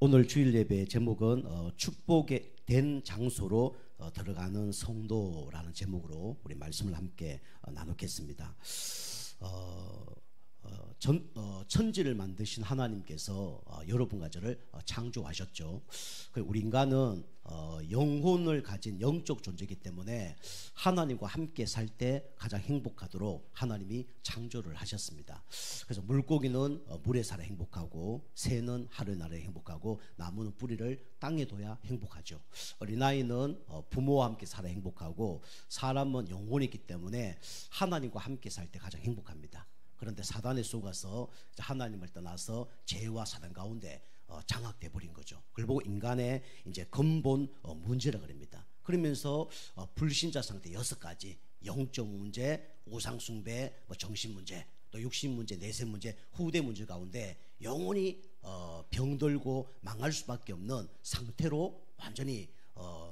오늘 주일 예배의 제목은 축복의 된 장소로 들어가는 성도라는 제목으로 우리 말씀을 함께 나누겠습니다. 천지를 만드신 하나님께서 여러분과 저를 창조하셨죠. 우리 인간은 영혼을 가진 영적 존재이기 때문에 하나님과 함께 살 때 가장 행복하도록 하나님이 창조를 하셨습니다. 그래서 물고기는 물에 살아 행복하고, 새는 하늘나라에 행복하고, 나무는 뿌리를 땅에 둬야 행복하죠. 어린아이는 부모와 함께 살아 행복하고, 사람은 영혼이 있기 때문에 하나님과 함께 살 때 가장 행복합니다. 그런데 사단에 속아서 하나님을 떠나서 죄와 사단 가운데 장악돼 버린 거죠. 그걸 보고 인간의 이제 근본 문제라 그럽니다. 그러면서 불신자 상태 6가지, 영적 문제, 우상 숭배, 정신 문제, 또 육신 문제, 내세 문제, 후대 문제 가운데 영원히 병들고 망할 수밖에 없는 상태로 완전히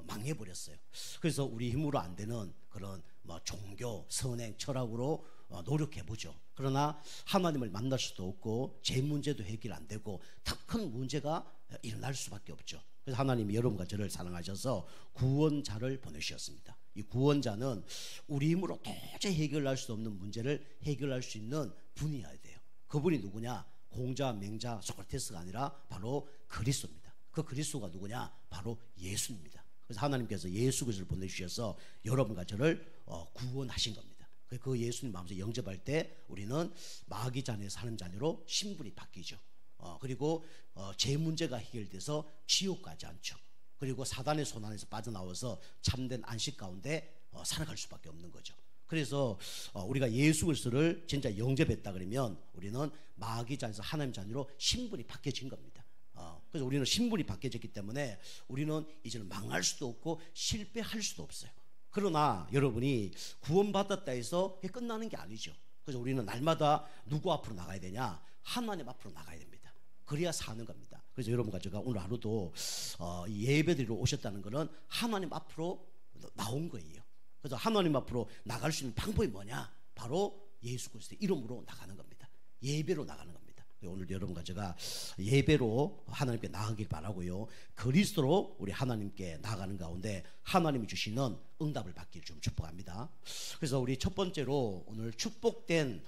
망해버렸어요. 그래서 우리 힘으로 안 되는 그런 종교, 선행, 철학으로 노력해보죠. 그러나 하나님을 만날 수도 없고, 제 문제도 해결 안 되고, 더 큰 문제가 일어날 수밖에 없죠. 그래서 하나님이 여러분과 저를 사랑하셔서 구원자를 보내주셨습니다. 이 구원자는 우리 힘으로 도저히 해결할 수 없는 문제를 해결할 수 있는 분이어야 돼요. 그분이 누구냐? 공자, 맹자, 소크라테스가 아니라 바로 그리스도입니다. 그 그리스도가 누구냐? 바로 예수입니다. 그래서 하나님께서 예수 그리스도를 보내주셔서 여러분과 저를 구원하신 겁니다. 그 예수님 마음에서 영접할 때 우리는 마귀 자녀에서 하나님 자녀로 신분이 바뀌죠. 그리고 제 문제가 해결돼서 지옥 가지 않죠. 그리고 사단의 손 안에서 빠져나와서 참된 안식 가운데 살아갈 수밖에 없는 거죠. 그래서 우리가 예수 그리스도를 진짜 영접했다 그러면 우리는 마귀 자녀에서 하나님 자녀로 신분이 바뀌어진 겁니다. 그래서 우리는 신분이 바뀌어졌기 때문에 우리는 이제는 망할 수도 없고 실패할 수도 없어요. 그러나 여러분이 구원받았다 해서 끝나는 게 아니죠. 그래서 우리는 날마다 누구 앞으로 나가야 되냐? 하나님 앞으로 나가야 됩니다. 그래야 사는 겁니다. 그래서 여러분과 제가 오늘 하루도 예배드리러 오셨다는 것은 하나님 앞으로 나온 거예요. 그래서 하나님 앞으로 나갈 수 있는 방법이 뭐냐? 바로 예수 그리스도의 이름으로 나가는 겁니다. 예배로 나가는 겁니다. 오늘 여러분과 제가 예배로 하나님께 나가길 바라고요. 그리스도로 우리 하나님께 나가는 가운데 하나님이 주시는 응답을 받기를 좀 축복합니다. 그래서 우리 첫 번째로 오늘 축복된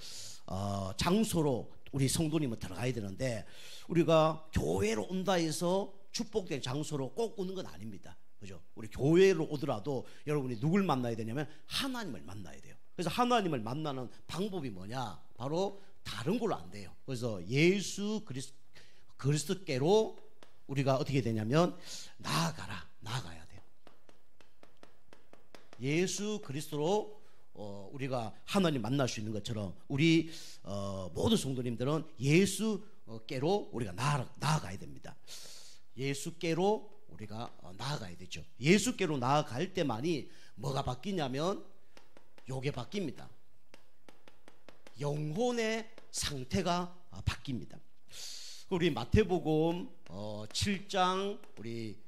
장소로 우리 성도님은 들어가야 되는데, 우리가 교회로 온다 해서 축복된 장소로 꼭 오는 건 아닙니다. 그죠? 우리 교회로 오더라도 여러분이 누굴 만나야 되냐면 하나님을 만나야 돼요. 그래서 하나님을 만나는 방법이 뭐냐? 바로 다른 걸로 안 돼요. 그래서 예수 그리스도께로 우리가 어떻게 되냐면 나아가야 돼요. 예수 그리스도로 우리가 하나님 만날 수 있는 것처럼 우리 모든 성도님들은 예수께로 우리가 나아가야 됩니다. 예수께로 우리가 나아가야 되죠. 예수께로 나아갈 때만이 뭐가 바뀌냐면 요게 바뀝니다. 영혼의 상태가 바뀝니다. 우리 마태복음 7장 우리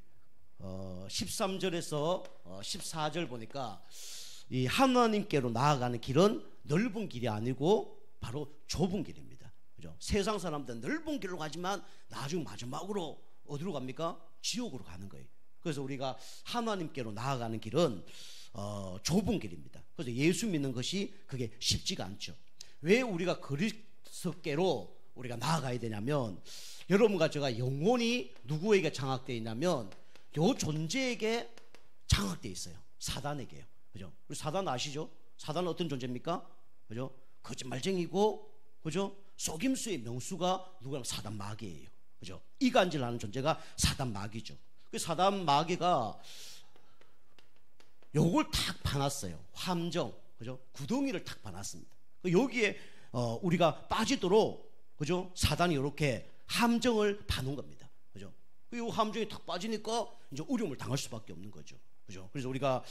13절에서 14절 보니까 이 하나님께로 나아가는 길은 넓은 길이 아니고 바로 좁은 길입니다. 그죠? 세상 사람들은 넓은 길로 가지만 나중 마지막으로 어디로 갑니까? 지옥으로 가는 거예요. 그래서 우리가 하나님께로 나아가는 길은 좁은 길입니다. 그래서 예수 믿는 것이 그게 쉽지가 않죠. 왜 우리가 그리스도께로 우리가 나아가야 되냐면, 여러분과 제가 영혼이 누구에게 장악되어 있냐면 요 존재에게 장악되어 있어요. 사단에게요. 그죠? 우리 사단 아시죠? 사단은 어떤 존재입니까? 그죠? 거짓말쟁이고, 그죠? 속임수의 명수가 누구랑? 사단 마귀예요. 그죠? 이간질하는 존재가 사단 마귀죠. 그 사단 마귀가 요걸 탁 파놨어요. 함정, 그죠? 구덩이를 탁 파놨습니다. 여기에 우리가 빠지도록, 그죠? 사단이 이렇게 함정을 파놓은 겁니다. 그죠? 이 함정이 탁 빠지니까 이제 어려움을 당할 수밖에 없는 거죠. 그죠? 그래서 우리가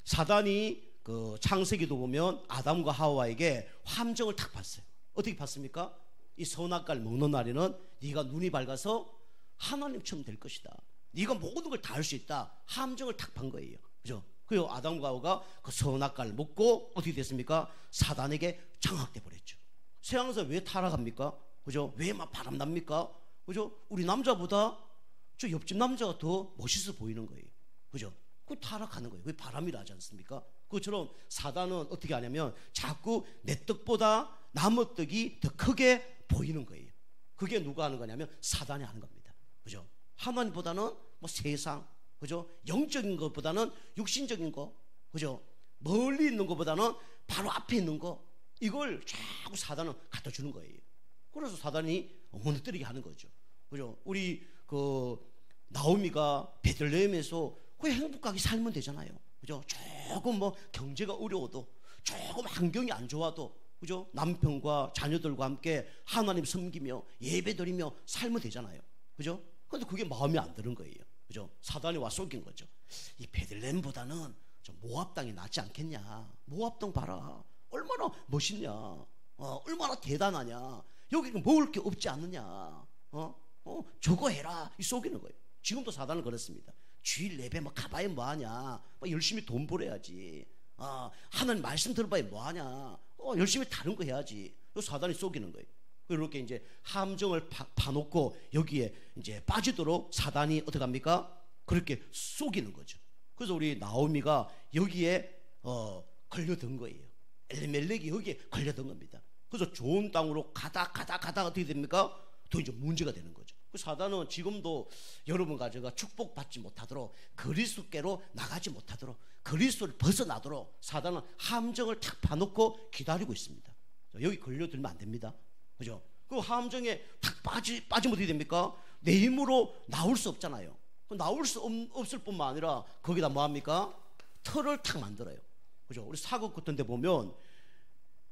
사단이 그 창세기도 보면 아담과 하와에게 함정을 탁 팠어요. 어떻게 팠습니까? 이 선악과를 먹는 날에는 네가 눈이 밝아서 하나님처럼 될 것이다. 네가 모든 걸 다 할 수 있다. 함정을 탁 판 거예요. 그죠? 그리고 아담과 하와가 그 선악과를 먹고 어떻게 됐습니까? 사단에게 장악돼 버렸죠. 세상에서 왜 타락합니까? 그죠? 왜 막 바람납니까? 그죠? 우리 남자보다 저 옆집 남자가 더 멋있어 보이는 거예요. 그죠? 그 타락하는 거예요. 그게 바람이라지 않습니까? 그것처럼 사단은 어떻게 하냐면 자꾸 내 떡보다 남의 떡이 더 크게 보이는 거예요. 그게 누가 하는 거냐면 사단이 하는 겁니다. 그죠? 하나님보다는 뭐 세상, 그죠? 영적인 것보다는 육신적인 거, 그죠? 멀리 있는 것보다는 바로 앞에 있는 거, 이걸 자꾸 사단은 갖다 주는 거예요. 그래서 사단이 무너뜨리게 하는 거죠. 그죠? 우리 그 나오미가 베들레헴에서 그냥 행복하게 살면 되잖아요. 그죠? 조금 뭐 경제가 어려워도, 조금 환경이 안 좋아도, 그죠? 남편과 자녀들과 함께 하나님 섬기며 예배드리며 살면 되잖아요. 그죠? 근데 그게 마음에 안 드는 거예요. 그죠? 사단이 와 속인 거죠. 이 베들레헴보다는 좀 모압 땅이 낫지 않겠냐? 모압 땅 봐라. 얼마나 멋있냐? 얼마나 대단하냐? 여기 먹을 게 없지 않느냐? 저거 해라. 이 속이는 거예요. 지금도 사단은 그렇습니다. 주일 예배 뭐 가봐야 뭐하냐? 뭐 열심히 돈 벌어야지. 하나님 말씀 들어봐야 뭐하냐? 열심히 다른 거 해야지. 사단이 속이는 거예요. 이렇게 이제 함정을 파놓고 여기에 이제 빠지도록 사단이 어떻게 합니까? 그렇게 속이는 거죠. 그래서 우리 나오미가 여기에 걸려든 거예요. 엘리멜렉이 여기에 걸려든 겁니다. 그래서 좋은 땅으로 가다 어떻게 됩니까? 또 이제 문제가 되는 거죠. 그 사단은 지금도 여러분 가정가 축복받지 못하도록, 그리스도께로 나가지 못하도록, 그리스도를 벗어나도록 사단은 함정을 탁 파놓고 기다리고 있습니다. 여기 걸려들면 안 됩니다. 그죠? 그 함정에 탁 빠지면 어떻게 됩니까? 내 힘으로 나올 수 없잖아요. 나올 수 없을 뿐만 아니라 거기다 뭐 합니까? 털을 탁 만들어요. 그죠? 우리 사극 같은 데 보면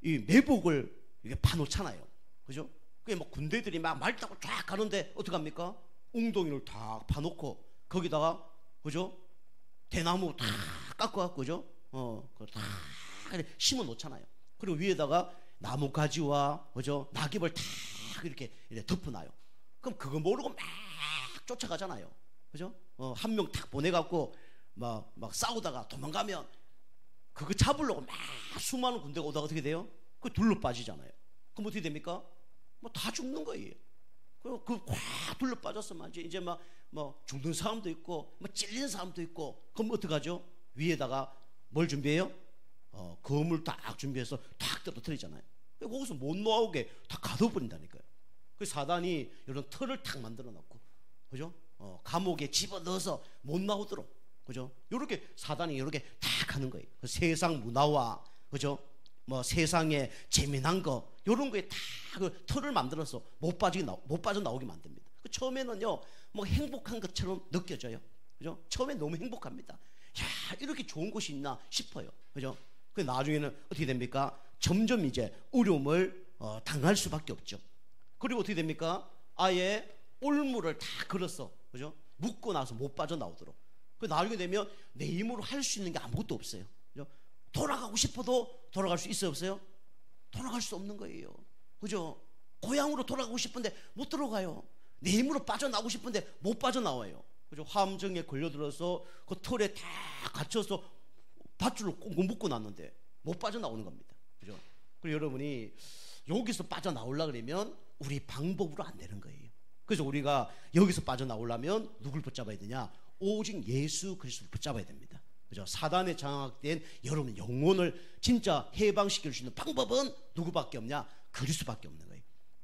이 매복을 이게 파놓잖아요. 그죠? 그게 뭐 군대들이 막 말 타고 쫙 가는데 어떻게 합니까? 웅덩이를 다 파놓고 거기다가, 그죠? 대나무 다 깎아갖고, 그죠? 그걸 다 심어 놓잖아요. 그리고 위에다가 나무 가지와, 그죠? 낙엽을 다 이렇게 덮어놔요. 그럼 그거 모르고 막 쫓아가잖아요. 그죠? 한 명 탁 보내갖고 막 싸우다가 도망가면 그거 잡으려고 막 수많은 군대가 오다가 어떻게 돼요? 그 둘러 빠지잖아요. 그럼 어떻게 됩니까? 뭐 다 죽는 거예요. 그꽉 둘러 빠졌으면 이제 뭐 죽는 사람도 있고 뭐 찔리는 사람도 있고, 그럼 어떡하죠? 위에다가 뭘 준비해요? 검을 딱 준비해서 탁 떨어뜨리잖아요. 거기서 못 나오게 다 가둬버린다니까요. 그 사단이 이런 틀을 탁 만들어 놨고, 그죠? 감옥에 집어넣어서 못 나오도록, 그죠? 요렇게 사단이 요렇게 탁 하는 거예요. 그 세상 문화와, 그죠? 뭐 세상에 재미난 거, 요런 거에 다 그 틀을 만들어서 못 빠져나오게 만듭니다. 처음에는요, 뭐 행복한 것처럼 느껴져요. 그죠? 처음에 너무 행복합니다. 야, 이렇게 좋은 곳이 있나 싶어요. 그죠? 그 나중에는 어떻게 됩니까? 점점 이제 어려움을 당할 수밖에 없죠. 그리고 어떻게 됩니까? 아예 올무를 다 걸어서, 그죠? 묶고 나서 못 빠져나오도록. 그 나중에 되면 내 힘으로 할 수 있는 게 아무것도 없어요. 그죠? 돌아가고 싶어도 돌아갈 수 있어요, 없어요? 돌아갈 수 없는 거예요. 그죠? 고향으로 돌아가고 싶은데 못 들어가요. 내 힘으로 빠져나오고 싶은데 못 빠져나와요. 그죠? 함정에 걸려들어서 그 털에 다 갇혀서 밧줄로 꽁꽁 묶고 놨는데 못 빠져나오는 겁니다. 그죠? 그리고 여러분이 여기서 빠져나오려고 그러면 우리 방법으로 안 되는 거예요. 그래서 우리가 여기서 빠져나오려면 누굴 붙잡아야 되냐? 오직 예수 그리스도를 붙잡아야 됩니다. 그죠? 사단에 장악된 여러분 영혼을 진짜 해방시킬 수 있는 방법은 누구밖에 없냐? 그리스도밖에 없는 거예요.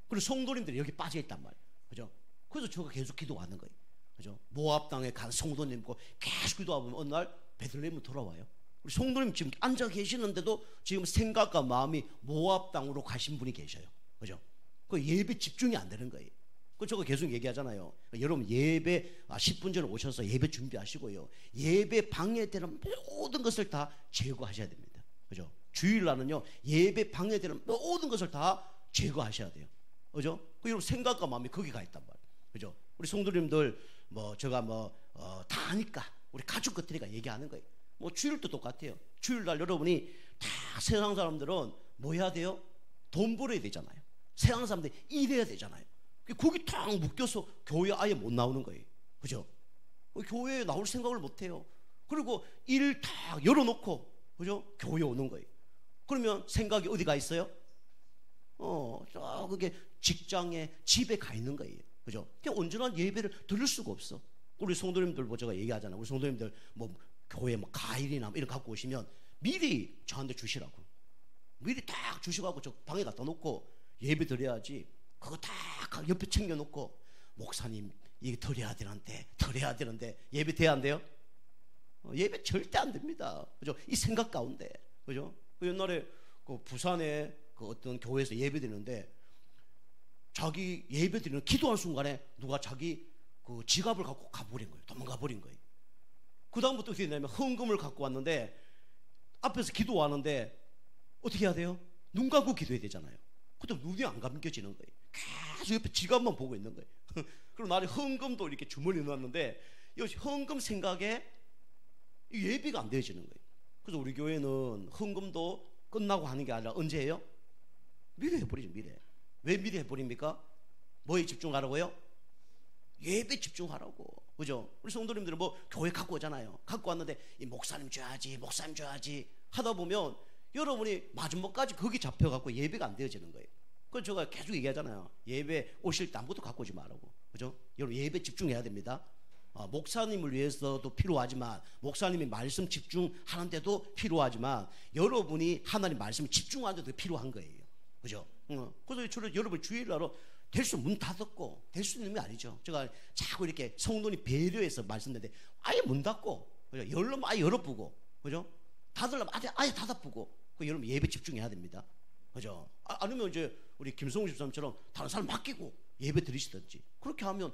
그리고 성도님들이 여기 빠져 있단 말이에요. 그죠? 그래서 저가 계속 기도하는 거예요. 그죠? 모압 땅에 간 성도님고 계속 기도하면 어느 날 베들레헴으로 돌아와요. 우리 성도님 지금 앉아 계시는데도 지금 생각과 마음이 모압 땅으로 가신 분이 계셔요. 그죠? 그 예배 집중이 안 되는 거예요. 그 저거 계속 얘기하잖아요. 여러분 예배 10분 전에 오셔서 예배 준비하시고요. 예배 방해되는 모든 것을 다 제거하셔야 됩니다. 그죠? 주일날은요 예배 방해되는 모든 것을 다 제거하셔야 돼요. 그죠? 그 여러분 생각과 마음이 거기 가 있단 말이에요. 그죠? 우리 성도님들 제가 다 하니까 우리 가족 것들이가 얘기하는 거예요. 주일도 똑같아요. 주일날 여러분이 다 세상 사람들은 뭐 해야 돼요? 돈 벌어야 되잖아요. 세상 사람들이 일해야 되잖아요. 거기 탁 묶여서 교회 아예 못 나오는 거예요. 그죠? 교회에 나올 생각을 못 해요. 그리고 일 다 열어놓고, 그죠? 교회 오는 거예요. 그러면 생각이 어디 가 있어요? 그게 직장에, 집에 가 있는 거예요. 그죠? 그냥 온전한 예배를 드릴 수가 없어. 우리 성도님들 뭐 제가 얘기하잖아요. 우리 성도님들 뭐 교회 뭐 과일이나 이런 거 갖고 오시면 미리 저한테 주시라고. 미리 딱 주시고 저 방에 갖다 놓고 예배 드려야지. 그거 딱 옆에 챙겨놓고 목사님 이게 드려야 되는데 예배 돼야 안 돼요? 예배 절대 안 됩니다. 그죠? 이 생각 가운데, 그죠? 그 옛날에 그 부산에 그 어떤 교회에서 예배 드리는데 자기 예배 드리는 기도하는 순간에 누가 자기 그 지갑을 갖고 가버린 거예요. 도망가 버린 거예요. 그 다음부터 어떻게 되냐면 헌금을 갖고 왔는데 앞에서 기도하는데 어떻게 해야 돼요? 눈 감고 기도해야 되잖아요. 그때 눈이 안 감겨지는 거예요. 계속 옆에 지갑만 보고 있는 거예요. 그리고 나중에 헌금도 이렇게 주머니에 넣었는데 헌금 생각에 예비가 안 되어지는 거예요. 그래서 우리 교회는 헌금도 끝나고 하는 게 아니라 언제 해요? 미리 해버리죠. 미리. 왜 미리 해버립니까? 뭐에 집중하라고요? 예배 집중하라고. 그죠? 우리 성도님들은 뭐 교회 갖고 오잖아요. 갖고 왔는데 이 목사님 줘야지 하다 보면 여러분이 마지막까지 거기 잡혀갖고 예배가 안 되어지는 거예요. 그래서 제가 계속 얘기하잖아요. 예배 오실 때 아무것도 갖고 오지 말라고. 그죠? 여러분 예배 집중해야 됩니다. 목사님을 위해서도 필요하지만 목사님이 말씀 집중하는데도 필요하지만 여러분이 하나님 말씀에 집중하는데도 필요한 거예요. 그죠? 그래서 저는 여러분 주일날로 될 수 문 닫았고 될 수 있는 게 아니죠. 제가 자꾸 이렇게 성도님 배려해서 말씀드리는데 아예 문 닫고 그죠? 열려면 아예 열어보고 그죠? 닫으려면 아예 닫아보고 여러분 예배 집중해야 됩니다. 그죠? 아니면 이제 우리 김성우 집사님처럼 다른 사람 맡기고 예배 드리시든지 그렇게 하면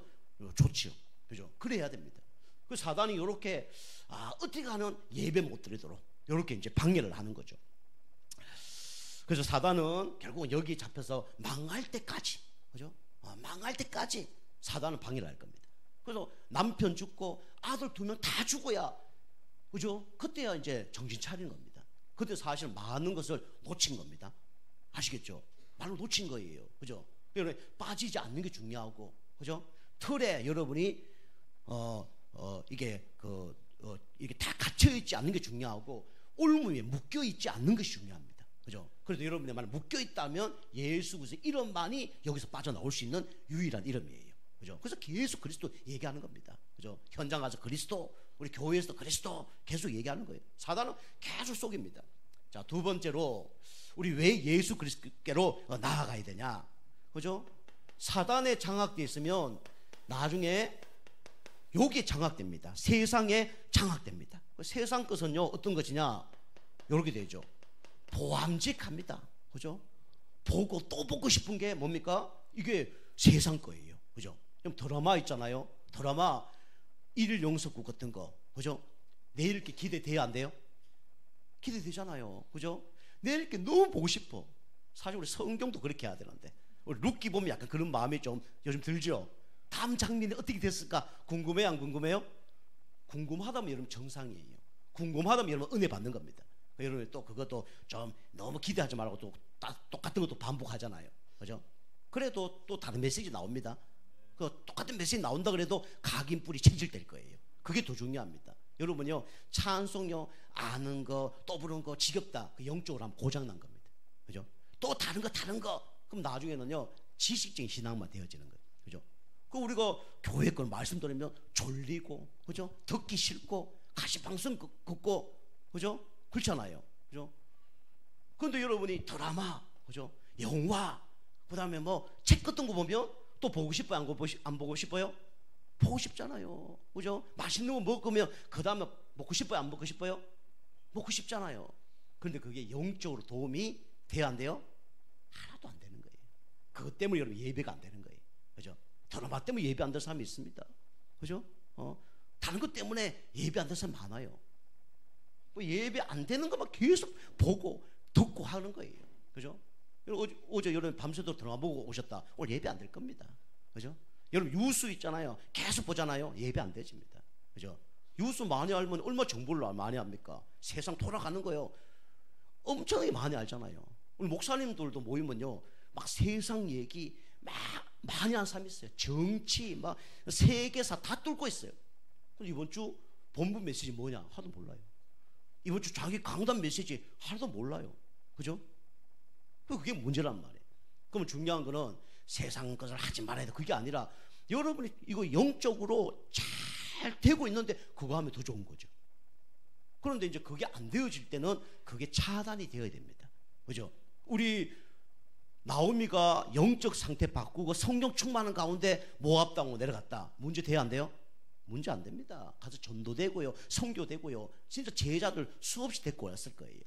좋지요. 그죠? 그래야 됩니다. 그 사단이 이렇게 어떻게 하면 예배 못 드리도록 이렇게 이제 방해를 하는 거죠. 그래서 사단은 결국은 여기 잡혀서 망할 때까지, 그죠? 망할 때까지 사단은 방해를 할 겁니다. 그래서 남편 죽고 아들 2명 다 죽어야, 그죠? 그때야 이제 정신 차리는 겁니다. 그때 사실 많은 것을 놓친 겁니다. 아시겠죠? 많이 놓친 거예요. 그죠? 그러니까 빠지지 않는 게 중요하고, 그죠? 틀에 여러분이 이게 다 갇혀 있지 않는 게 중요하고 올무에 묶여 있지 않는 것이 중요합니다. 그죠? 그래서 여러분이 만약 묶여 있다면 예수 그리스도 이름만이 여기서 빠져나올 수 있는 유일한 이름이에요. 그죠? 그래서 계속 그리스도 얘기하는 겁니다. 그죠? 현장 가서 그리스도, 우리 교회에서 그리스도 계속 얘기하는 거예요. 사단은 계속 속입니다. 자, 두 번째로 우리 왜 예수 그리스도께로 나아가야 되냐? 그죠? 사단에 장악되어 있으면 나중에 여기에 장악됩니다. 세상에 장악됩니다. 세상 것은요 어떤 것이냐? 이렇게 되죠. 보암직합니다. 그죠? 보고 또 보고 싶은 게 뭡니까? 이게 세상 거예요. 그죠? 드라마 있잖아요. 드라마 일일 용서국 같은 거, 그죠? 내일 이렇게 기대돼야 안 돼요? 기대되잖아요. 그죠? 내일 이렇게 너무 보고 싶어. 사실 우리 성경도 그렇게 해야 되는데 우리 룻기 보면 약간 그런 마음이 좀 요즘 들죠. 다음 장면이 어떻게 됐을까? 궁금해요? 안 궁금해요? 궁금하다면 여러분 정상이에요. 궁금하다면 여러분 은혜 받는 겁니다. 여러분 또 그것도 좀 너무 기대하지 말고 또 똑같은 것도 반복하잖아요. 그죠? 그래도 또 다른 메시지 나옵니다. 그 똑같은 메시지 나온다 그래도 각인뿔이 체질될 거예요. 그게 더 중요합니다. 여러분요 찬송요 아는 거 또 부르는 거 지겹다. 그 영적으로 하면 고장난 겁니다. 그죠? 또 다른 거 그럼 나중에는요 지식적인 신앙만 되어지는 거예요. 그죠? 그 우리가 교회 걸 말씀 들으면 졸리고, 그죠? 듣기 싫고 가시방송 듣고, 그죠? 그렇잖아요. 그죠? 그런데 여러분이 드라마, 그죠? 영화, 그 다음에 뭐 책 같은 거 보면 또 보고 싶어요? 안 보고 싶어요? 보고 싶잖아요. 그죠? 맛있는 거 먹으면 그 다음에 먹고 싶어요? 안 먹고 싶어요? 먹고 싶잖아요. 그런데 그게 영적으로 도움이 돼야 안 돼요? 하나도 안 되는 거예요. 그것 때문에 여러분 예배가 안 되는 거예요. 그죠? 드라마 때문에 예배 안 되는 사람이 있습니다. 그죠? 다른 것 때문에 예배 안 되는 사람 많아요. 뭐 예배 안 되는 것만 계속 보고 듣고 하는 거예요. 그죠? 어제 여러분 밤새도록 드라마 보고 오셨다. 오늘 예배 안 될 겁니다. 그죠? 여러분 유수 있잖아요. 계속 보잖아요. 예배 안 되집니다. 그죠? 유수 많이 알면 얼마 정보를 많이 합니까? 세상 돌아가는 거요. 엄청나게 많이 알잖아요. 우리 목사님들도 모이면요, 막 세상 얘기 막 많이 하는 사람이 있어요. 정치, 막 세계사 다 뚫고 있어요. 이번 주 본부 메시지 뭐냐? 하도 몰라요. 이번 주 자기 강단 메시지 하나도 몰라요. 그죠? 그게 문제란 말이에요. 그러면 중요한 거는 세상 것을 하지 말아야 돼. 그게 아니라 여러분이 이거 영적으로 잘 되고 있는데 그거 하면 더 좋은 거죠. 그런데 이제 그게 안 되어질 때는 그게 차단이 되어야 됩니다. 그죠? 우리 나오미가 영적 상태 바꾸고 성령 충만한 가운데 모압 당으로 내려갔다. 문제 돼야 안 돼요? 문제 안 됩니다. 가서 전도되고요, 선교되고요, 진짜 제자들 수없이 데리고 왔을 거예요.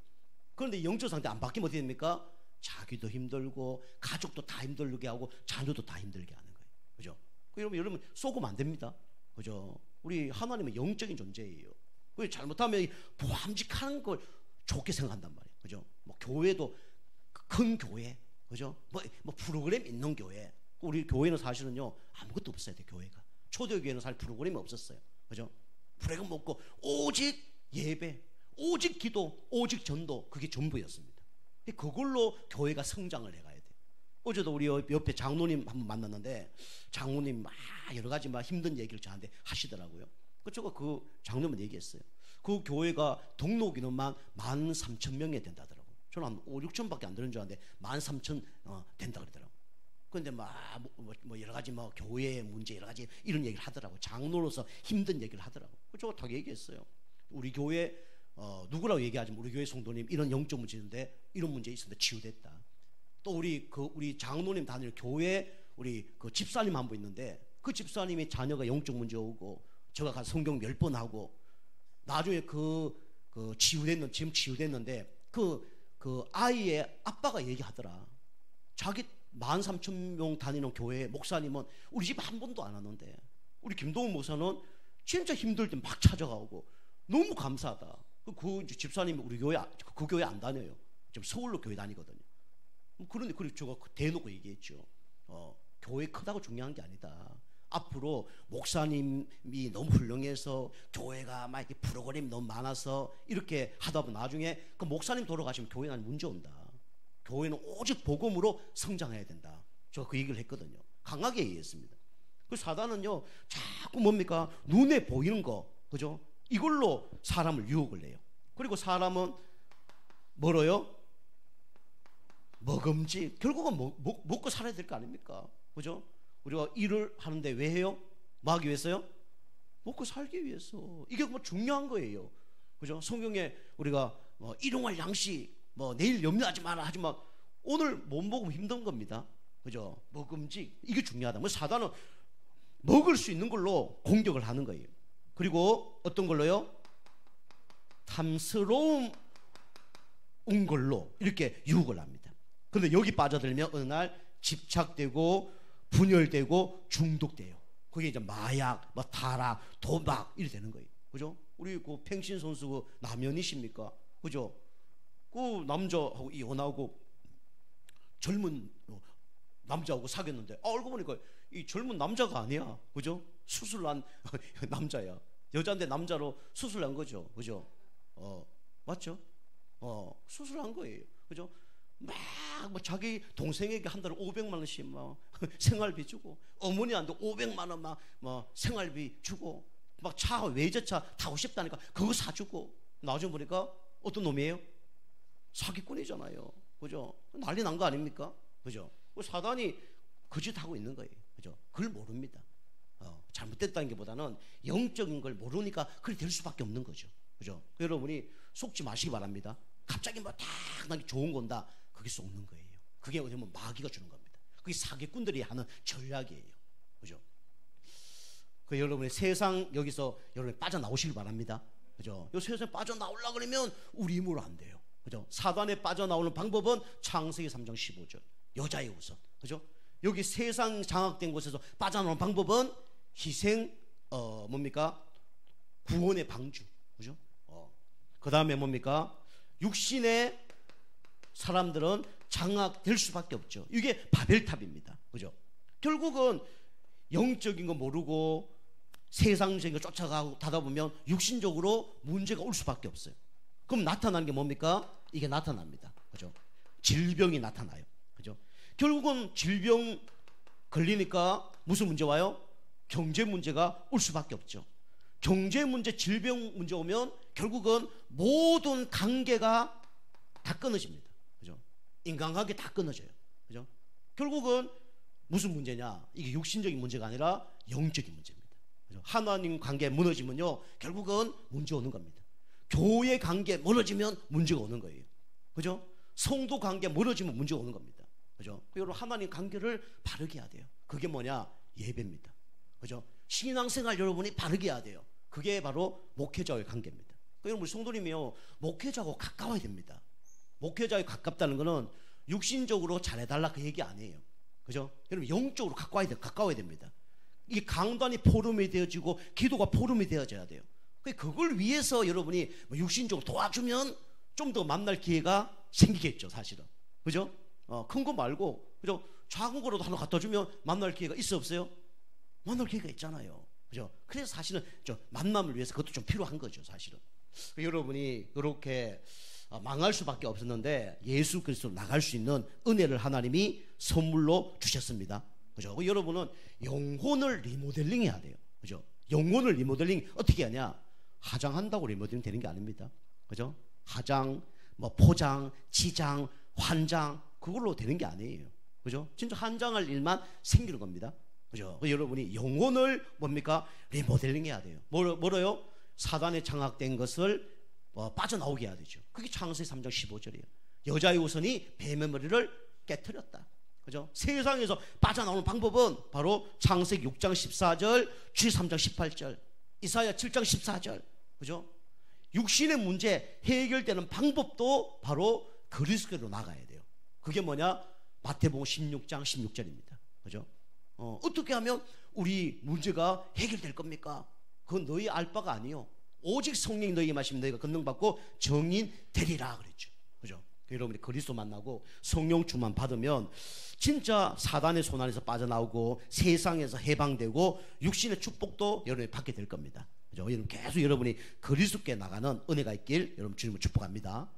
그런데 영적 상태 안 바뀌면 어떻게 됩니까? 자기도 힘들고 가족도 다 힘들게 하고 자녀도 다 힘들게 하는 거예요. 그죠? 여러분 쏘고면 안 됩니다. 그죠? 우리 하나님은 영적인 존재예요. 잘못하면 보암직하는 걸 좋게 생각한단 말이에요. 그죠? 뭐 교회도 큰 교회, 그죠? 뭐 프로그램 있는 교회. 우리 교회는 사실은요 아무것도 없어야 돼. 교회가 초대교회는 사실 프로그램이 없었어요. 그죠? 프로그램 없고 오직 예배, 오직 기도, 오직 전도, 그게 전부였습니다. 그걸로 교회가 성장을 해가야 돼. 어제도 우리 옆에 장로님 한번 만났는데 장로님 막 여러 가지 막 힘든 얘기를 저한테 하시더라고요. 제가 그 장로님 얘기했어요. 그 교회가 등록 인원만 13,000명이 된다더라고요. 저는 한 5, 6천밖에 안 되는 줄 알았는데 13,000 된다 그러더라고요. 그런데 뭐 여러 가지 뭐 교회의 문제 여러 가지 이런 얘기를 하더라고요. 장로로서 힘든 얘기를 하더라고요. 제가 다 얘기했어요. 우리 교회 누구라고 얘기하지만 우리 교회 성도님 이런 영적 문제인데 이런 문제 있었는데 치유됐다. 또 우리 장로님 다니는 교회 우리 그 집사님 한 분 있는데 그 집사님이 자녀가 영적 문제 오고 제가 가서 성경 10번 하고 나중에 지금 치유됐는데 그 아이의 아빠가 얘기하더라. 자기 13,000명 다니는 교회 목사님은 우리 집 한 번도 안 왔는데 우리 김동훈 목사는 진짜 힘들 때 막 찾아가고 너무 감사하다. 그 집사님이 우리 교회 그 교회 안 다녀요. 지금 서울로 교회 다니거든요. 그런데 제가 대놓고 얘기했죠. 교회 크다고 중요한 게 아니다. 앞으로 목사님이 너무 훌륭해서 교회가 막 이렇게 프로그램이 너무 많아서 이렇게 하다 보면 나중에 그 목사님 돌아가시면 교회는 문제 온다. 교회는 오직 복음으로 성장해야 된다. 제가 그 얘기를 했거든요. 강하게 얘기했습니다. 그 사단은요 자꾸 뭡니까? 눈에 보이는 거, 그죠? 이걸로 사람을 유혹을 해요. 그리고 사람은 멀어요? 먹음직. 결국은 먹고 살아야 될 거 아닙니까? 그죠? 우리가 일을 하는데 왜 해요? 뭐 하기 위해서요? 먹고 살기 위해서. 이게 뭐 중요한 거예요. 그죠? 성경에 우리가 일용할 양식, 내일 염려하지 마라 하지만 오늘 못 먹으면 힘든 겁니다. 그죠? 먹음직. 이게 중요하다. 사단은 먹을 수 있는 걸로 공격을 하는 거예요. 그리고 어떤 걸로요? 탐스러운 걸로 이렇게 유혹을 합니다. 그런데 여기 빠져들면 어느 날 집착되고 분열되고 중독돼요. 그게 이제 마약, 타락, 도박 이렇게 되는 거예요. 그죠? 우리 그 팽신 선수 그 남현이십니까? 그죠? 그 남자하고 이혼하고 젊은 남자하고 사귀었는데 알고 보니까 이 젊은 남자가 아니야. 그죠? 수술한 남자야. 여자인데 남자로 수술한 거죠. 그죠? 맞죠? 수술한 거예요. 그죠? 막 자기 동생에게 한 달에 500만 원씩 막 생활비 주고 어머니한테 500만 원 막 생활비 주고 막 차 외제차 타고 싶다니까 그거 사주고 나중에 보니까 어떤 놈이에요? 사기꾼이잖아요. 그죠? 난리 난 거 아닙니까? 그죠? 사단이 그 짓 하고 있는 거예요. 그죠? 그걸 모릅니다. 잘못됐다는 게 보다는 영적인 걸 모르니까 그렇게 될 수밖에 없는 거죠. 그죠? 여러분이 속지 마시기 바랍니다. 갑자기 딱 나기 좋은 건다. 그게 속는 거예요. 그게 뭐냐면 마귀가 주는 겁니다. 그게 사기꾼들이 하는 전략이에요. 그죠? 여러분의 세상 여기서 여러분이 빠져나오시길 바랍니다. 그죠? 이 세상에 빠져나오려고 그러면 우리 힘으로 안 돼요. 그죠? 사단에 빠져나오는 방법은 창세기 3장 15절. 여자의 우선. 그죠? 여기 세상 장악된 곳에서 빠져나오는 방법은 희생, 뭡니까? 구원의 방주. 그죠? 그 다음에 뭡니까? 육신의 사람들은 장악될 수밖에 없죠. 이게 바벨탑입니다. 그죠? 결국은 영적인 거 모르고 세상적인 거 쫓아가고 하다 보면 육신적으로 문제가 올 수밖에 없어요. 그럼 나타나는 게 뭡니까? 이게 나타납니다. 그죠? 질병이 나타나요. 그죠? 결국은 질병 걸리니까 무슨 문제 와요? 경제 문제가 올 수밖에 없죠. 경제 문제, 질병 문제 오면 결국은 모든 관계가 다 끊어집니다. 그죠? 인간관계 다 끊어져요. 그죠? 결국은 무슨 문제냐? 이게 육신적인 문제가 아니라 영적인 문제입니다. 그죠? 하나님 관계 무너지면요, 결국은 문제 오는 겁니다. 교회 관계 무너지면 문제가 오는 거예요. 그죠? 성도 관계 무너지면 문제가 오는 겁니다. 그죠? 여러분, 하나님 관계를 바르게 해야 돼요. 그게 뭐냐? 예배입니다. 그죠? 신앙생활 여러분이 바르게 해야 돼요. 그게 바로 목회자의 관계입니다. 여러분, 우리 성도님이요, 목회자하고 가까워야 됩니다. 목회자에 가깝다는 것은 육신적으로 잘해달라 그 얘기 아니에요. 그죠? 여러분, 영적으로 가까워야 됩니다. 이게 강단이 포럼이 되어지고 기도가 포럼이 되어져야 돼요. 그걸 위해서 여러분이 육신적으로 도와주면 좀 더 만날 기회가 생기겠죠, 사실은. 그죠? 큰 거 말고, 그죠? 작은 거라도 하나 갖다 주면 만날 기회가 있어, 없어요? 만날 기회가 있잖아요. 그죠? 그래서 사실은 좀 만남을 위해서 그것도 좀 필요한 거죠, 사실은. 여러분이 이렇게 망할 수밖에 없었는데 예수 그리스도로 나갈 수 있는 은혜를 하나님이 선물로 주셨습니다. 그죠? 여러분은 영혼을 리모델링 해야 돼요. 그죠? 영혼을 리모델링 어떻게 하냐? 화장한다고 리모델링 되는 게 아닙니다. 그죠? 화장, 뭐 포장, 지장, 환장, 그걸로 되는 게 아니에요. 그죠? 진짜 환장할 일만 생기는 겁니다. 그죠? 여러분이 영혼을 뭡니까? 리모델링 해야 돼요. 뭐로요? 사단에 장악된 것을 빠져나오게 해야 되죠. 그게 창세기 3장 15절이에요. 여자의 우선이 뱀의 머리를 깨트렸다. 그죠? 세상에서 빠져나오는 방법은 바로 창세기 6장 14절, 주의 3장 18절, 이사야 7장 14절. 그죠? 육신의 문제 해결되는 방법도 바로 그리스도로 나가야 돼요. 그게 뭐냐? 마태복음 16장 16절입니다. 그죠? 어떻게 하면 우리 문제가 해결될 겁니까? 그건 너희 알 바가 아니요. 오직 성령이 너희에게 마시면 너희가 권능받고 정인 되리라 그랬죠. 그죠? 여러분이 그리스도 만나고 성령 충만 받으면 진짜 사단의 손안에서 빠져나오고 세상에서 해방되고 육신의 축복도 여러분이 받게 될 겁니다. 그죠? 여러분 계속 여러분이 그리스도께 나가는 은혜가 있길 여러분 주님을 축복합니다.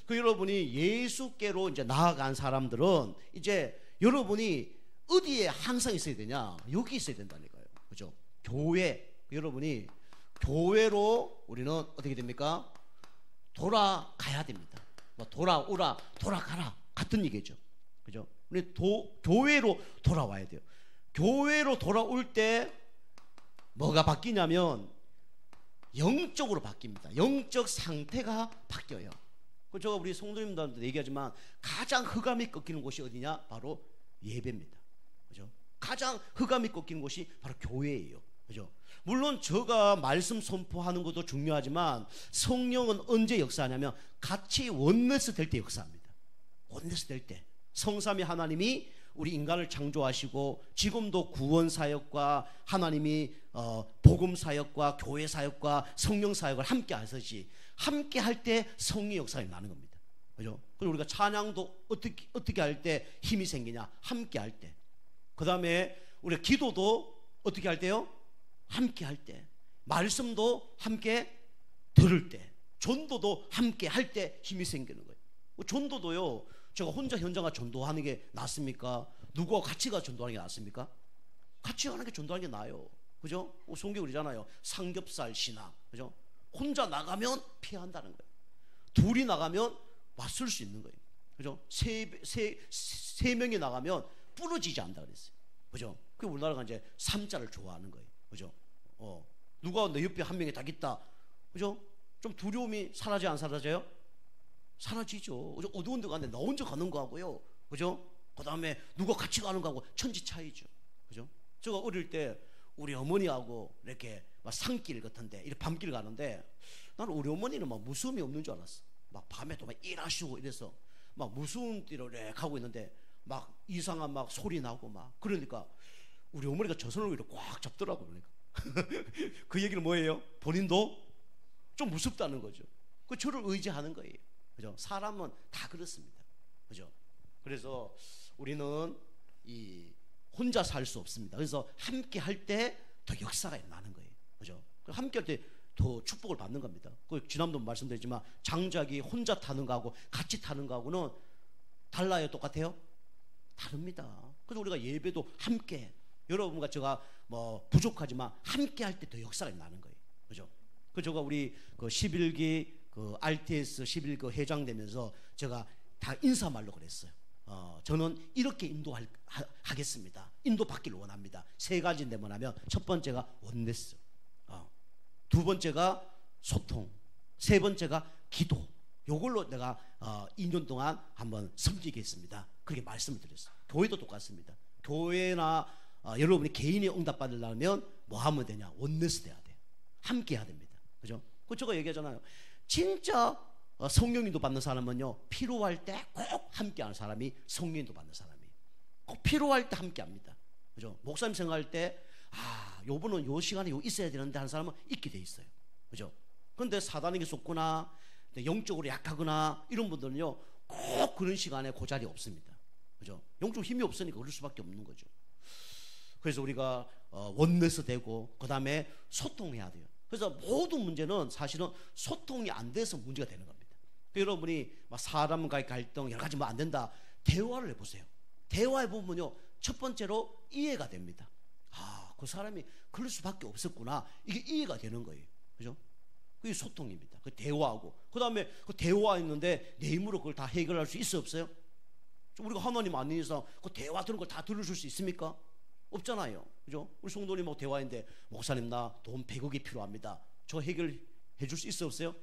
여러분이 예수께로 이제 나아간 사람들은 이제 여러분이 어디에 항상 있어야 되냐? 여기 있어야 된다니까요. 그죠? 교회. 여러분이 교회로 우리는 어떻게 됩니까? 돌아가야 됩니다. 뭐 돌아오라, 돌아가라 같은 얘기죠. 그죠? 우리 교회로 돌아와야 돼요. 교회로 돌아올 때 뭐가 바뀌냐면 영적으로 바뀝니다. 영적 상태가 바뀌어요. 제가 우리 성도님들한테 얘기하지만 가장 흑암이 꺾이는 곳이 어디냐? 바로 예배입니다. 그죠? 가장 흑암이 꺾이는 곳이 바로 교회예요. 그죠? 물론 제가 말씀 선포하는 것도 중요하지만 성령은 언제 역사하냐면 같이 원내스 될 때 역사합니다. 원내스 될 때 성삼위 하나님이 우리 인간을 창조하시고 지금도 구원 사역과 하나님이 복음 사역과 교회 사역과 성령 사역을 함께 하듯이 함께 할 때 성령의 역사가 나는 겁니다. 그죠? 그리고 우리가 찬양도 어떻게 할 때 힘이 생기냐? 함께 할 때. 그 다음에 우리가 기도도 어떻게 할 때요? 함께 할 때. 말씀도 함께 들을 때. 전도도 함께 할 때 힘이 생기는 거예요. 전도도요, 제가 혼자 현장가 전도하는 게 낫습니까? 누구와 같이 가 전도하는 게 낫습니까? 같이 가는 게 전도하는 게 나아요. 그죠? 성경 그러잖아요. 삼겹살 신앙. 그죠? 혼자 나가면 피한다는 거예요. 둘이 나가면 맞설 수 있는 거예요. 그죠? 세 명이 나가면 부러지지 않는다 그랬어요. 그죠? 그 우리나라가 이제 삼자를 좋아하는 거예요. 그죠? 누가 내 옆에 한 명이 딱 있다. 그죠? 좀 두려움이 사라져 안 사라져요? 사라지죠. 그죠? 어두운 데 가는데 나 혼자 가는 거하고요. 그죠? 그 다음에 누가 같이 가는 거하고 천지 차이죠. 그죠? 제가 어릴 때 우리 어머니하고 이렇게 막 산길 같은데 이렇게 밤길 가는데 나는 우리 어머니는 막 무서움이 없는 줄 알았어. 막 밤에도 막 일하시고 이래서 막 무서운 띠로 이렇게 하고 있는데 막 이상한 막 소리 나고 막 그러니까 우리 어머니가 저 손을 이렇게 꽉 잡더라고요. 그러니까 그 얘기는 뭐예요? 본인도 좀 무섭다는 거죠. 그 저를 의지하는 거예요. 그죠? 사람은 다 그렇습니다. 그죠? 그래서 우리는 이 혼자 살 수 없습니다. 그래서 함께 할 때 더 역사가 나는 거예요. 그죠? 함께 할 때 더 축복을 받는 겁니다. 그 지난번도 말씀드렸지만 장작이 혼자 타는 거하고 같이 타는 거하고는 달라요? 똑같아요? 다릅니다. 그래서 우리가 예배도 함께, 여러분과 제가 뭐 부족하지만 함께 할 때 더 역사가 나는 거예요. 그죠? 그 제가 우리 그 11기 그 RTS 11기 회장 되면서 제가 다 인사말로 그랬어요. 저는 이렇게 인도하겠습니다. 인도받기를 원합니다. 세 가지인데 뭐냐면 첫 번째가 원네스, 두 번째가 소통, 세 번째가 기도. 요걸로 내가 2년 동안 한번 섬기겠습니다. 그렇게 말씀을 드렸어요. 교회도 똑같습니다. 교회나 여러분이 개인이 응답받으려면 뭐 하면 되냐? 원네스 돼야 돼요. 함께 해야 됩니다. 그죠? 그 제가 얘기하잖아요. 진짜 성령인도 받는 사람은요, 필요할 때 꼭 함께하는 사람이 성령인도 받는 사람이에요. 꼭 필요할 때 함께합니다. 그죠? 목사님 생각할 때 요분은 요 시간에 요 있어야 되는데 하는 사람은 있게 돼 있어요. 그죠? 그런데 사단에게 속거나 영적으로 약하거나 이런 분들은요, 꼭 그런 시간에 그 자리에 없습니다. 그죠? 영적 힘이 없으니까 그럴 수밖에 없는 거죠. 그래서 우리가 원내서 되고 그 다음에 소통해야 돼요. 그래서 모든 문제는 사실은 소통이 안 돼서 문제가 되는 겁니다. 여러분이 사람과의 갈등 여러 가지 뭐 안 된다, 대화를 해보세요. 대화해 보면요, 첫 번째로 이해가 됩니다. 그 사람이 그럴 수밖에 없었구나, 이게 이해가 되는 거예요. 그죠? 그게 소통입니다. 그 대화하고 그 다음에 그 대화했는데 내 힘으로 그걸 다 해결할 수 있어 없어요? 우리가 하나님 아닌 이상 그 대화 들은 걸 다 들어줄 수 있습니까? 없잖아요. 그죠? 우리 성도님하고 대화인데 목사님 나 돈 100억이 필요합니다. 저 해결해 줄 수 있어 없어요?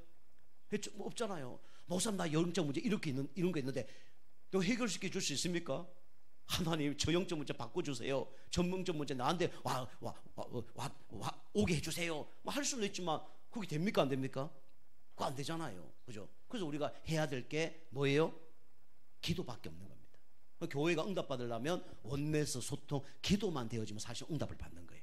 뭐 없잖아요. 목사님 나 영적 문제 이런 거 있는데 너 해결시켜 줄 수 있습니까? 하나님 저 영적 문제 바꿔주세요. 전문적 문제 나한테 오게 해주세요. 뭐 할 수는 있지만 그게 됩니까 안 됩니까? 그거 안 되잖아요. 그죠? 그래서 우리가 해야 될 게 뭐예요? 기도밖에 없는 겁니다. 교회가 응답받으려면 원내에서 소통, 기도만 되어지면 사실 응답을 받는 거예요.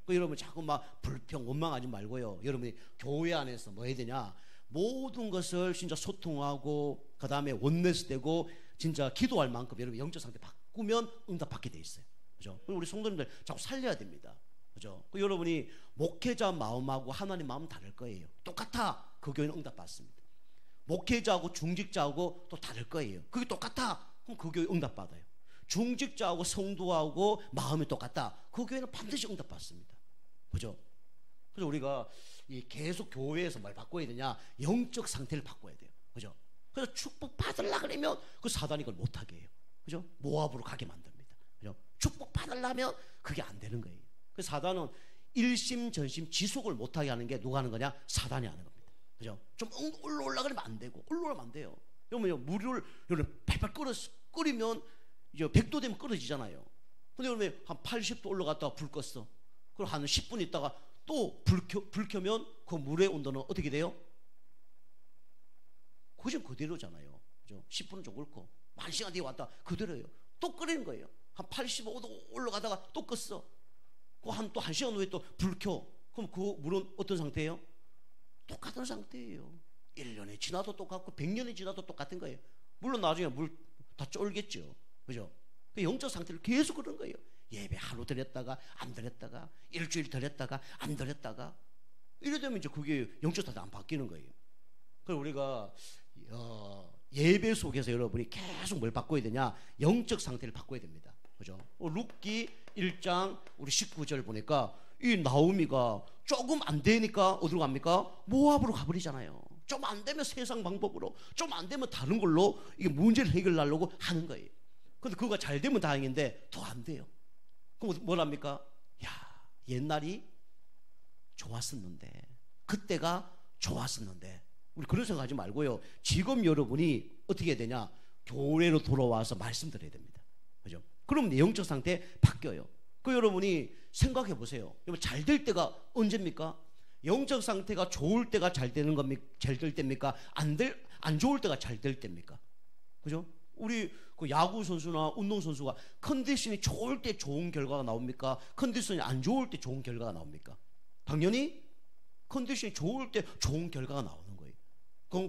여러분 자꾸 막 불평, 원망하지 말고요. 여러분이 교회 안에서 뭐 해야 되냐? 모든 것을 진짜 소통하고 그 다음에 원내에서 되고 진짜 기도할 만큼 여러분 영적 상태 바꾸면 응답받게 돼 있어요. 그죠? 우리 성도님들 자꾸 살려야 됩니다. 그죠? 여러분이 목회자 마음하고 하나님 마음은 다를 거예요. 똑같아. 그 교회는 응답받습니다. 목회자하고 중직자하고 또 다를 거예요. 그게 똑같아. 그럼 그 교회 응답받아요. 중직자하고 성도하고 마음이 똑같다. 그 교회는 반드시 응답받습니다. 그죠? 그래서 우리가 계속 교회에서 뭘 바꿔야 되냐? 영적 상태를 바꿔야 돼요. 그죠? 그래서 축복 받으려고 그러면 그 사단이 그걸 못하게 해요. 그죠? 모압으로 가게 만듭니다. 그죠? 축복 받으려면 그게 안 되는 거예요. 그 사단은 일심전심 지속을 못하게 하는 게 누가 하는 거냐? 사단이 하는 겁니다. 그죠? 좀 올라가면 안 되고, 올라가면 안 돼요. 그러면 물을 팔팔 끓이면 이제 100도 되면 끓어지잖아요. 근데 그러면 한 80도 올라갔다가 불 껐어. 그럼 한 10분 있다가 또 불 켜면 그 물의 온도는 어떻게 돼요? 그전 그대로잖아요. 그죠? 10분은 좀 끓고, 1시간 뒤에 왔다 그대로예요. 또 끓이는 거예요. 한 85도 올라가다가 또 껐어. 또 1시간 후에 또 불 켜. 그럼 그 물은 어떤 상태예요? 똑같은 상태예요. 1년이 지나도 똑같고 100년이 지나도 똑같은 거예요. 물론 나중에 물 다 쫄겠죠. 그죠? 그 영적 상태를 계속 그런 거예요. 예배 하루 드렸다가 안 드렸다가 일주일 드렸다가 안 드렸다가 이래 되면 이제 그게 영적 상태가 안 바뀌는 거예요. 그래서 우리가 예배 속에서 여러분이 계속 뭘 바꿔야 되냐? 영적 상태를 바꿔야 됩니다. 그죠? 룻기 1장 우리 19절 보니까 이 나오미가 조금 안 되니까 어디로 갑니까? 모압으로 가버리잖아요. 좀 안 되면 세상 방법으로, 좀 안 되면 다른 걸로 이게 문제를 해결하려고 하는 거예요. 근데 그거가 잘 되면 다행인데 더 안 돼요. 그럼 뭐랍니까? 야, 옛날이 좋았었는데, 그때가 좋았었는데. 우리 그런 생각하지 말고요. 지금 여러분이 어떻게 해야 되냐? 교회로 돌아와서 말씀드려야 됩니다. 그죠? 그럼 내 영적 상태 바뀌어요. 그 여러분이 생각해 보세요. 여러분 잘 될 때가 언제입니까? 영적 상태가 좋을 때가 잘 되는 겁니까? 잘 될 때입니까? 안 좋을 때가 잘 될 때입니까? 그죠? 우리 그 야구 선수나 운동 선수가 컨디션이 좋을 때 좋은 결과가 나옵니까? 컨디션이 안 좋을 때 좋은 결과가 나옵니까? 당연히 컨디션이 좋을 때 좋은 결과가 나오는 거예요.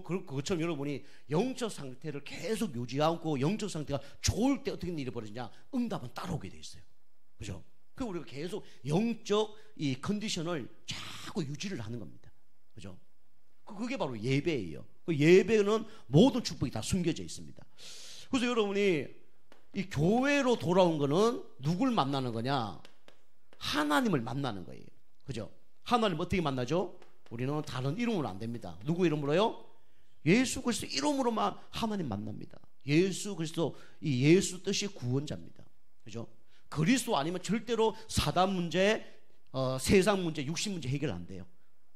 그것처럼 여러분이 영적 상태를 계속 유지하고 영적 상태가 좋을 때 어떻게 일이 벌어지냐? 응답은 따라오게 돼 있어요. 그죠? 그 우리가 계속 영적 이 컨디션을 자꾸 유지를 하는 겁니다. 그죠? 그게 바로 예배예요. 그 예배는 모든 축복이 다 숨겨져 있습니다. 그래서 여러분이 이 교회로 돌아온 거는 누굴 만나는 거냐? 하나님을 만나는 거예요. 그죠? 하나님 어떻게 만나죠? 우리는 다른 이름으로 안 됩니다. 누구 이름으로요? 예수 그리스도 이름으로만 하나님 만납니다. 예수 그리스도, 이 예수 뜻이 구원자입니다. 그죠? 그리스도 아니면 절대로 사단 문제, 세상 문제, 육신 문제 해결 안 돼요.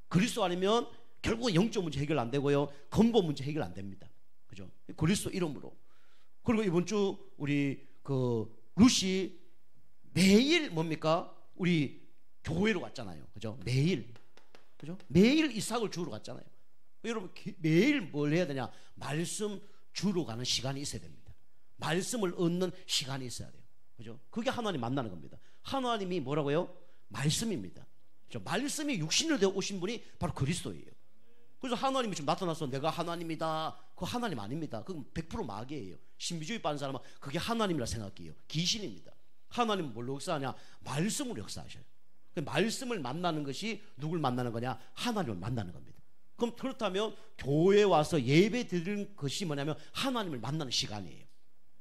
그리스도 아니면 결국 영적 문제 해결 안 되고요, 근본 문제 해결 안 됩니다. 그죠? 그리스도 이름으로. 그리고 이번 주 우리 루시 매일 뭡니까? 우리 교회로 갔잖아요. 그죠? 매일. 그죠? 매일 이삭을 주우러 갔잖아요. 여러분 매일 뭘 해야 되냐? 말씀 주러 가는 시간이 있어야 됩니다. 말씀을 얻는 시간이 있어야 돼요. 그죠? 그게 하나님 만나는 겁니다. 하나님이 뭐라고요? 말씀입니다. 그죠? 말씀이 육신을 되어 오신 분이 바로 그리스도예요. 그래서 하나님이 지금 나타나서 내가 하나님이다. 그거 하나님 아닙니다. 그건 100% 마귀예요. 신비주의 빠는 사람은 그게 하나님이라 생각해요. 귀신입니다. 하나님은 뭘로 역사하냐? 말씀으로 역사하셔요. 말씀을 만나는 것이 누굴 만나는 거냐? 하나님을 만나는 겁니다. 그럼 그렇다면 교회에 와서 예배 드리는 것이 뭐냐면 하나님을 만나는 시간이에요.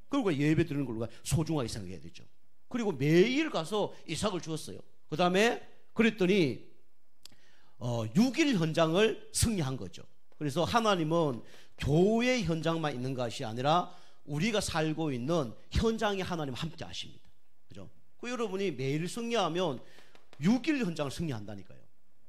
그리고 예배 드리는 걸 우리가 소중하게 생각해야 되죠. 그리고 매일 가서 이삭을 주었어요. 그 다음에 그랬더니 6일 현장을 승리한 거죠. 그래서 하나님은 교회 현장만 있는 것이 아니라 우리가 살고 있는 현장에 하나님 함께 하십니다. 그죠? 그 여러분이 매일 승리하면 6일 현장을 승리한다니까요.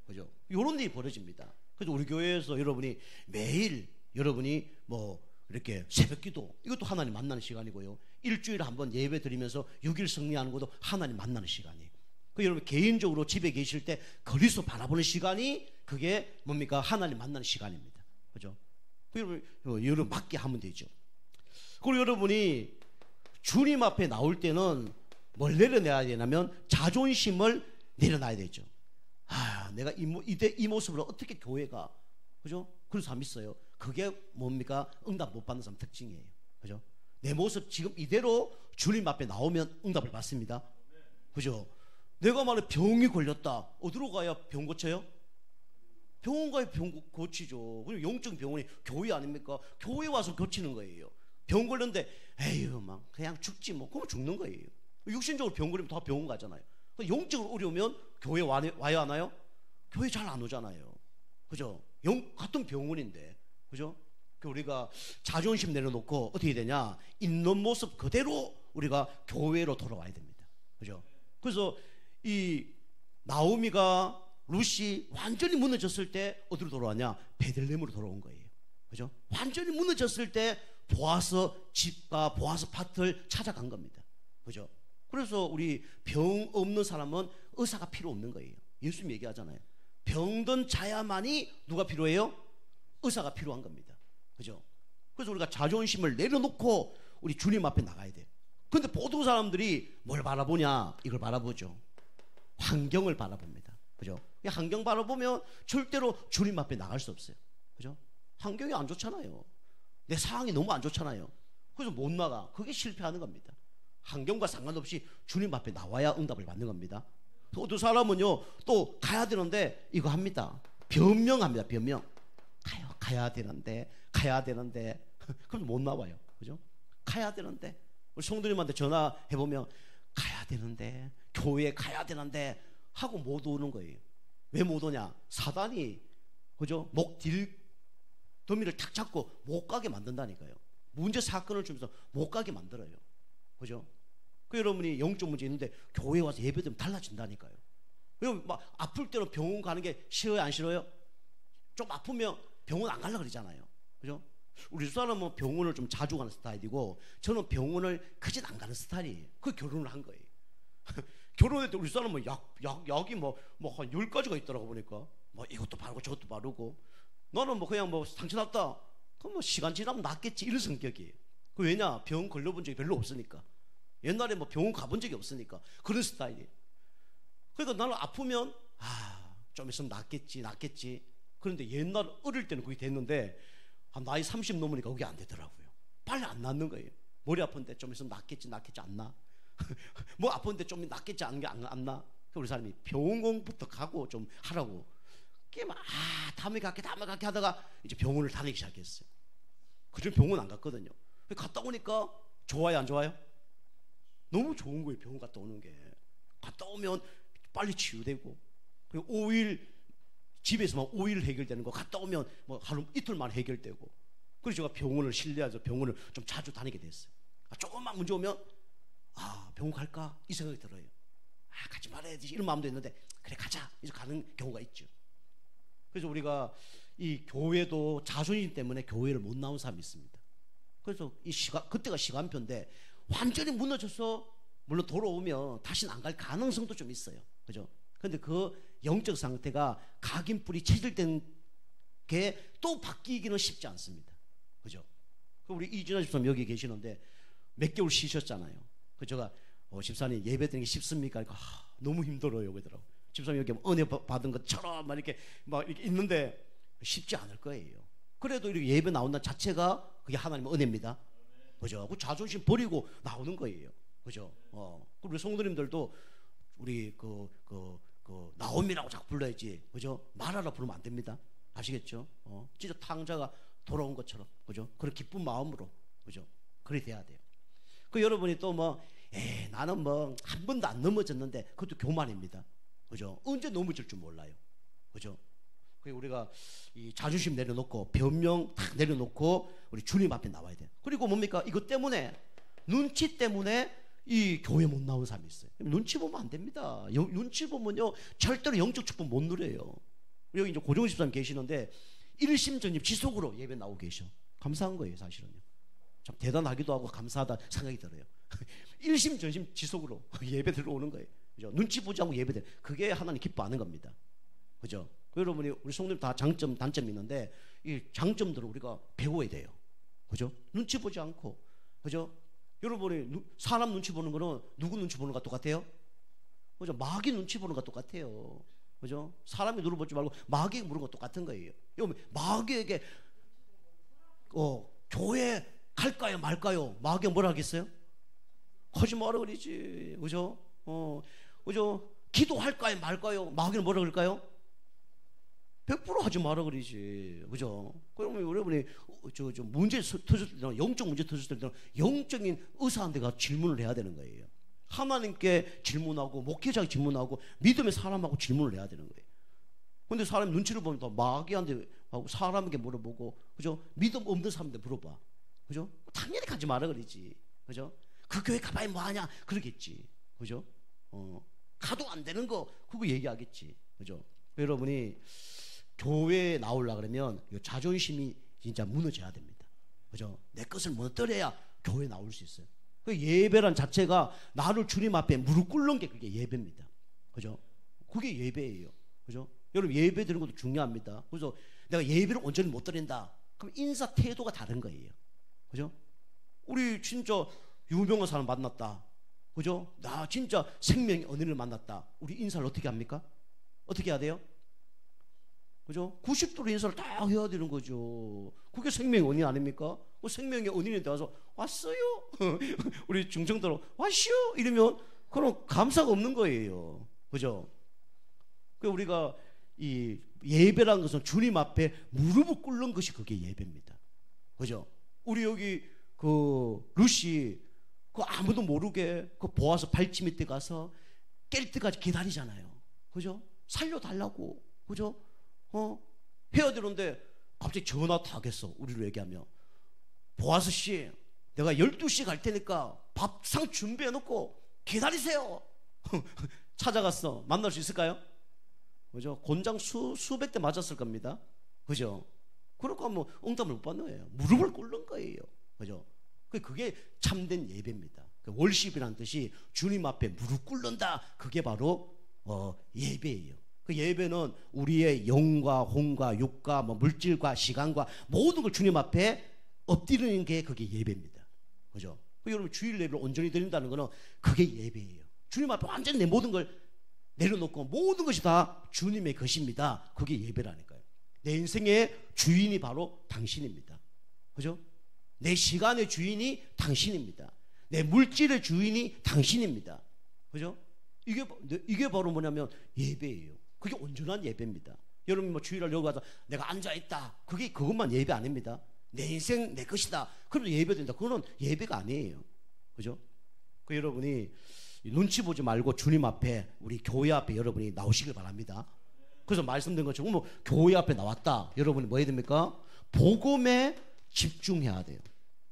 그죠? 이런 일이 벌어집니다. 그래서 우리 교회에서 여러분이 매일 여러분이 뭐 이렇게 새벽 기도, 이것도 하나님 만나는 시간이고요, 일주일에 한번 예배 드리면서 6일 승리하는 것도 하나님 만나는 시간이에요. 그 여러분 개인적으로 집에 계실 때 그리스도 바라보는 시간이 그게 뭡니까? 하나님 만나는 시간입니다. 그죠? 그 여러분 맞게 하면 되죠. 그리고 여러분이 주님 앞에 나올 때는 뭘 내려내야 되냐면 자존심을 내려놔야 되죠. 내가 이 모습으로 어떻게 교회가, 그죠? 그런 사람 있어요. 그게 뭡니까? 응답 못 받는 사람 특징이에요. 그죠? 내 모습 지금 이대로 주님 앞에 나오면 응답을 받습니다. 그죠? 내가 만약 병이 걸렸다, 어디로 가야 병 고쳐요? 병원 가야 병 고치죠. 그리고 영적 병원이 교회 아닙니까? 교회 와서 고치는 거예요. 병 걸렸는데 에휴 막 그냥 죽지 뭐, 그러면 죽는 거예요. 육신적으로 병 걸리면 다 병원 가잖아요. 영적으로 어려우면 교회 와야 하나요? 교회 잘 안 오잖아요. 그죠? 같은 병원인데, 그죠? 우리가 자존심 내려놓고 어떻게 되냐? 있는 모습 그대로 우리가 교회로 돌아와야 됩니다. 그죠? 그래서 이 나오미가 루시 완전히 무너졌을 때 어디로 돌아왔냐? 베들레헴으로 돌아온 거예요. 그죠? 완전히 무너졌을 때 보아스 집과 보아스 밭을 찾아간 겁니다. 그죠? 그래서 우리 병 없는 사람은 의사가 필요 없는 거예요. 예수님 얘기하잖아요. 병든 자야만이 누가 필요해요? 의사가 필요한 겁니다. 그죠? 그래서 우리가 자존심을 내려놓고 우리 주님 앞에 나가야 돼요. 근데 보통 사람들이 뭘 바라보냐? 이걸 바라보죠. 환경을 바라봅니다. 그죠? 이 환경 바라보면 절대로 주님 앞에 나갈 수 없어요. 그죠? 환경이 안 좋잖아요. 내 상황이 너무 안 좋잖아요. 그래서 못 나가. 그게 실패하는 겁니다. 환경과 상관없이 주님 앞에 나와야 응답을 받는 겁니다. 어떤 사람은요, 또 가야 되는데 이거 합니다. 변명합니다. 변명. 가야 되는데 그럼 못 나와요. 그죠? 가야 되는데, 우리 성도님한테 전화해보면 가야 되는데, 교회에 가야 되는데 하고 못 오는 거예요. 왜 못 오냐? 사단이, 그죠? 더미를 탁 잡고 못 가게 만든다니까요. 문제 사건을 주면서 못 가게 만들어요. 그죠? 그 여러분이 영적 문제 있는데 교회 와서 예배드리면 달라진다니까요. 여러분 막 아플 때는 병원 가는 게 싫어요, 안 싫어요? 좀 아프면 병원 안 가려고 그러잖아요. 그죠? 우리 집사람은 뭐 병원을 좀 자주 가는 스타일이고, 저는 병원을 그짓 안 가는 스타일이에요. 그 결혼을 한 거예요. 결혼할 때 우리 집사람은 약이 한 10가지가 있더라고 보니까. 뭐 이것도 바르고 저것도 바르고. 너는 뭐 그냥 뭐 상처 났다, 그럼 뭐 시간 지나면 낫겠지, 이런 성격이에요. 그 왜냐? 병 걸려본 적이 별로 없으니까. 옛날에 뭐 병원 가본 적이 없으니까 그런 스타일이에요. 그러니까 나는 아프면 좀 있으면 낫겠지. 그런데 옛날 어릴 때는 그게 됐는데 나이 30 넘으니까 그게 안 되더라고요. 빨리 안 낫는 거예요. 머리 아픈데 좀 있으면 낫겠지 안 나. 뭐 아픈데 좀 낫겠지 안 나. 우리 사람이 병원 공부터 가고 좀 하라고. 다음에 갈게 하다가 이제 병원을 다니기 시작했어요. 그전 병원 안 갔거든요. 갔다 오니까 좋아요, 안 좋아요? 너무 좋은 거예요. 병원 갔다 오는 게. 갔다 오면 빨리 치유되고, 그리고 5일 집에서만 5일 해결되는 거 갔다 오면 뭐 하루 이틀만 해결되고. 그래서 제가 병원을 신뢰해서 병원을 좀 자주 다니게 됐어요. 조금만 문제 오면 병원 갈까 이 생각이 들어요. 가지 말아야지 이런 마음도 있는데 그래 가자 이제 가는 경우가 있죠. 그래서 우리가 이 교회도 자존심 때문에 교회를 못 나온 사람이 있습니다. 그래서 그때가 시간표인데 완전히 무너져서 물론 돌아오면 다시는 안 갈 가능성도 좀 있어요. 그죠? 근데 그 영적 상태가 각인뿔이 체질된 게 또 바뀌기는 쉽지 않습니다. 그죠? 우리 이준하 집사님 여기 계시는데 몇 개월 쉬셨잖아요. 제가 집사님 예배 드리는 게 쉽습니까? 너무 힘들어요. 그러더라고. 집사님 여기 은혜 받은 것처럼 막 이렇게 있는데 쉽지 않을 거예요. 그래도 이렇게 예배 나온다는 자체가 그게 하나님의 은혜입니다. 그죠? 그 자존심 버리고 나오는 거예요. 그죠? 우리 성도님들도 우리 나옴이라고 자꾸 불러야지. 그죠? 말하라 부르면 안 됩니다. 아시겠죠? 진짜 탕자가 돌아온 것처럼. 그죠? 그런 기쁜 마음으로. 그죠? 그래 돼야 돼요. 여러분이 또 나는 한 번도 안 넘어졌는데 그것도 교만입니다. 그죠? 언제 넘어질 줄 몰라요. 그죠? 우리가 이 자존심 내려놓고 변명 딱 내려놓고 우리 주님 앞에 나와야 돼요. 그리고 뭡니까? 이것 때문에 눈치 때문에 이 교회 못 나온 사람이 있어요. 눈치 보면 안 됩니다. 눈치 보면요 절대로 영적 축복 못 누려요. 여기 이제 고종훈 집사님 계시는데 일심전심 지속으로 예배 나오고 계셔. 감사한 거예요 사실은요. 참 대단하기도 하고 감사하다 생각이 들어요. 일심전심 지속으로 예배 들어오는 거예요. 그죠? 눈치 보지 않고 예배 드려. 그게 하나님 기뻐하는 겁니다. 그죠? 여러분이 우리 성도님 다 장점 단점이 있는데 이 장점들을 우리가 배워야 돼요. 그죠? 눈치 보지 않고. 그죠? 여러분이 사람 눈치 보는 거는 누구 눈치 보는 것 똑같아요? 그죠? 마귀 눈치 보는 것 똑같아요. 그죠? 사람이 눈을 보지 말고 마귀에게 물은 것 똑같은 거예요. 여러분 마귀에게 교회 갈까요 말까요? 마귀가 뭐라 하겠어요? 하지 마라 그러지. 그죠? 그죠? 기도할까요 말까요? 마귀는 뭐라 그럴까요? 100% 하지 마라 그러지. 그죠? 그러면 여러분이 문제 터졌을 때는 영적 문제 터졌을 때는 영적인 의사한테 가서 질문을 해야 되는 거예요. 하나님께 질문하고 목회자에게 질문하고 믿음의 사람하고 질문을 해야 되는 거예요. 근데 사람 눈치를 보면 또 마귀한테 하고 사람에게 물어보고 그죠? 믿음 없는 사람한테 물어봐. 그죠? 당연히 가지 마라 그러지. 그죠? 그 교회 가봐야 뭐하냐 그러겠지. 그죠? 가도 안 되는 거 그거 얘기하겠지. 그죠? 여러분이 교회에 나오려 그러면 자존심이 진짜 무너져야 됩니다. 그죠? 내 것을 무너뜨려야 교회에 나올 수 있어요. 그 예배란 자체가 나를 주님 앞에 무릎 꿇는 게 그게 예배입니다. 그죠? 그게 예배예요. 그죠? 여러분 예배 드리는 것도 중요합니다. 그래서 내가 예배를 온전히 못 드린다. 그럼 인사 태도가 다른 거예요. 그죠? 우리 진짜 유명한 사람 만났다. 그죠? 나 진짜 생명의 은혜를 만났다. 우리 인사를 어떻게 합니까? 어떻게 해야 돼요? 그죠? 90도로 인사를 딱 해야 되는 거죠. 그게 생명의 은혜 아닙니까? 그 생명의 은혜한테 와서 왔어요? 우리 중정도로 왔슈? 이러면 그럼 감사가 없는 거예요. 그죠? 그 우리가 이 예배라는 것은 주님 앞에 무릎을 꿇는 것이 그게 예배입니다. 그죠? 우리 여기 루시 아무도 모르게 보아서 발치 밑에 가서 깰 때까지 기다리잖아요. 그죠? 살려달라고. 그죠? 해야 되는데 갑자기 전화 타겠어. 우리로 얘기하면 보아서 씨 내가 12시 갈 테니까 밥상 준비해 놓고 기다리세요. 찾아갔어. 만날 수 있을까요? 그죠? 곤장 수백 대 맞았을 겁니다. 그죠? 그러고 하면 응답을 못 받는 거예요. 무릎을 꿇는 거예요. 그죠? 그게 참된 예배입니다. 월십이라는 뜻이 주님 앞에 무릎 꿇는다. 그게 바로 예배예요. 그 예배는 우리의 영과 혼과 육과 물질과 시간과 모든 걸 주님 앞에 엎드리는 게 그게 예배입니다. 그죠? 여러분 주일 예배를 온전히 드린다는 거는 그게 예배예요. 주님 앞에 완전히 내 모든 걸 내려놓고 모든 것이 다 주님의 것입니다. 그게 예배라니까요. 내 인생의 주인이 바로 당신입니다. 그죠? 내 시간의 주인이 당신입니다. 내 물질의 주인이 당신입니다. 그죠? 이게 바로 뭐냐면 예배예요. 그게 온전한 예배입니다. 여러분 주일날 여기 와서 내가 앉아있다. 그것만 예배 아닙니다. 내 인생 내 것이다. 그래도 예배된다. 그거는 예배가 아니에요. 그죠? 여러분이 눈치 보지 말고 주님 앞에 우리 교회 앞에 여러분이 나오시길 바랍니다. 그래서 말씀드린 것처럼 교회 앞에 나왔다. 여러분이 뭐 해야 됩니까? 복음의 집중해야 돼요.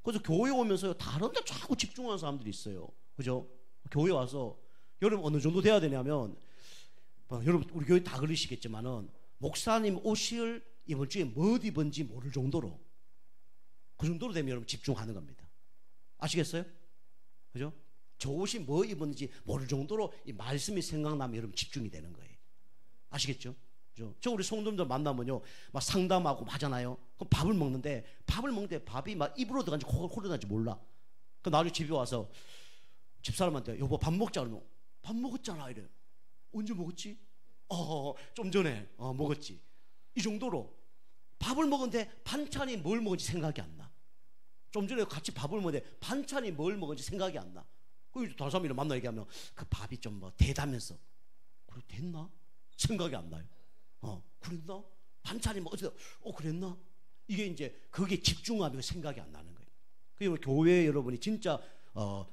그래서 교회 오면서 다른 데 자꾸 집중하는 사람들이 있어요. 그죠? 교회 와서 여러분 어느 정도 돼야 되냐면 여러분 우리 교회 다 그러시겠지만은 목사님 옷을 이번 주에 뭐 입은지 모를 정도로 그 정도로 되면 여러분 집중하는 겁니다. 아시겠어요? 그죠? 저 옷이 뭐 입었는지 모를 정도로 이 말씀이 생각나면 여러분 집중이 되는 거예요. 아시겠죠? 그죠? 저 우리 성도님들 만나면요 막 상담하고 하잖아요. 그럼 밥을 먹는데 밥이 막 입으로 들어간지 코로 들어간지 몰라. 그 나중에 집에 와서 집사람한테 여보 밥 먹자 그러면 밥 먹었잖아 이래요. 언제 먹었지? 좀 전에 먹었지. 이 정도로 밥을 먹었는데 반찬이 뭘 먹은지 생각이 안 나. 좀 전에 같이 밥을 먹었는데 반찬이 뭘 먹은지 생각이 안 나. 그 다른 사람이랑 만나 얘기하면 그 밥이 좀 뭐 대다면서 그래 됐나? 생각이 안 나요. 그랬나? 반찬이 뭐 어쩌다 그랬나? 이게 이제 거기에 집중하면 생각이 안 나는 거예요. 그리고 교회 여러분이 진짜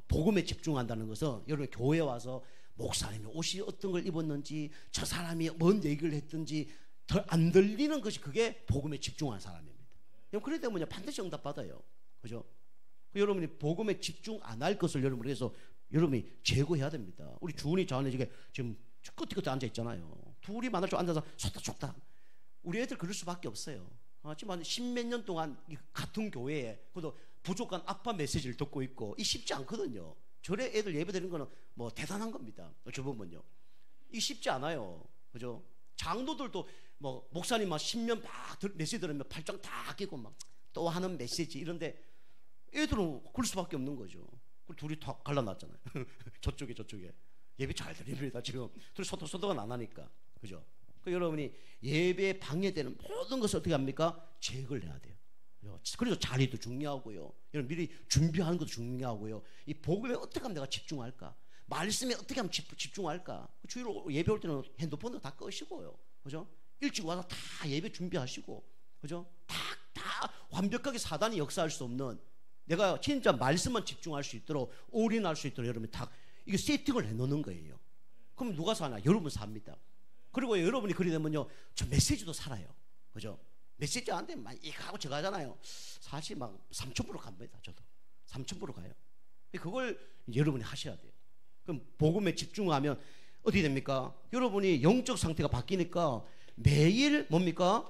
복음에 집중한다는 것은 여러분 교회에 와서 목사님이 옷이 어떤 걸 입었는지 저 사람이 뭔 얘기를 했든지 더 안 들리는 것이 그게 복음에 집중한 사람입니다. 그렇기 때문에 반드시 응답 받아요. 그죠? 여러분이 복음에 집중 안 할 것을 여러분 그래서 여러분이 제거해야 됩니다. 우리 주은이 저 안에 지금 끝에 앉아 있잖아요. 둘이 만날 줄 앉아서 속닥속닥. 우리 애들 그럴 수밖에 없어요. 하지만 십몇 년 동안 같은 교회에 그래도 부족한 아빠 메시지를 듣고 있고 이 쉽지 않거든요. 절에 애들 예배 드리는 거는 뭐 대단한 겁니다. 저 보면요. 이 쉽지 않아요. 그죠? 장로들도 뭐 목사님 막 10년 막 메시지 들으면 팔짱 다 끼고 막 또 하는 메시지 이런데 애들은 그럴 수밖에 없는 거죠. 둘이 다 갈라놨잖아요. 저쪽에 예배 잘 드립니다. 지금 둘이 소통은 안 하니까. 그죠? 여러분이 예배에 방해되는 모든 것을 어떻게 합니까? 제거를 해야 돼요. 그래서 자리도 중요하고요. 여러분 미리 준비하는 것도 중요하고요. 이 복음에 어떻게 하면 내가 집중할까? 말씀에 어떻게 하면 집중할까? 주일로 예배 올 때는 핸드폰도 다 끄시고요. 그죠? 일찍 와서 다 예배 준비하시고, 그죠? 다 완벽하게 사단이 역사할 수 없는 내가 진짜 말씀만 집중할 수 있도록 올인할 수 있도록 여러분이 다 이게 세팅을 해놓는 거예요. 그럼 누가 사나? 여러분 삽니다. 그리고 여러분이 그리 되면요, 저 메시지도 살아요. 그죠? 메시지 안 되면 막 이거 하고 저거 하잖아요. 사실 막 3,000% 갑니다. 저도 3,000% 가요. 그걸 여러분이 하셔야 돼요. 그럼 복음에 집중하면 어떻게 됩니까? 여러분이 영적 상태가 바뀌니까 매일 뭡니까?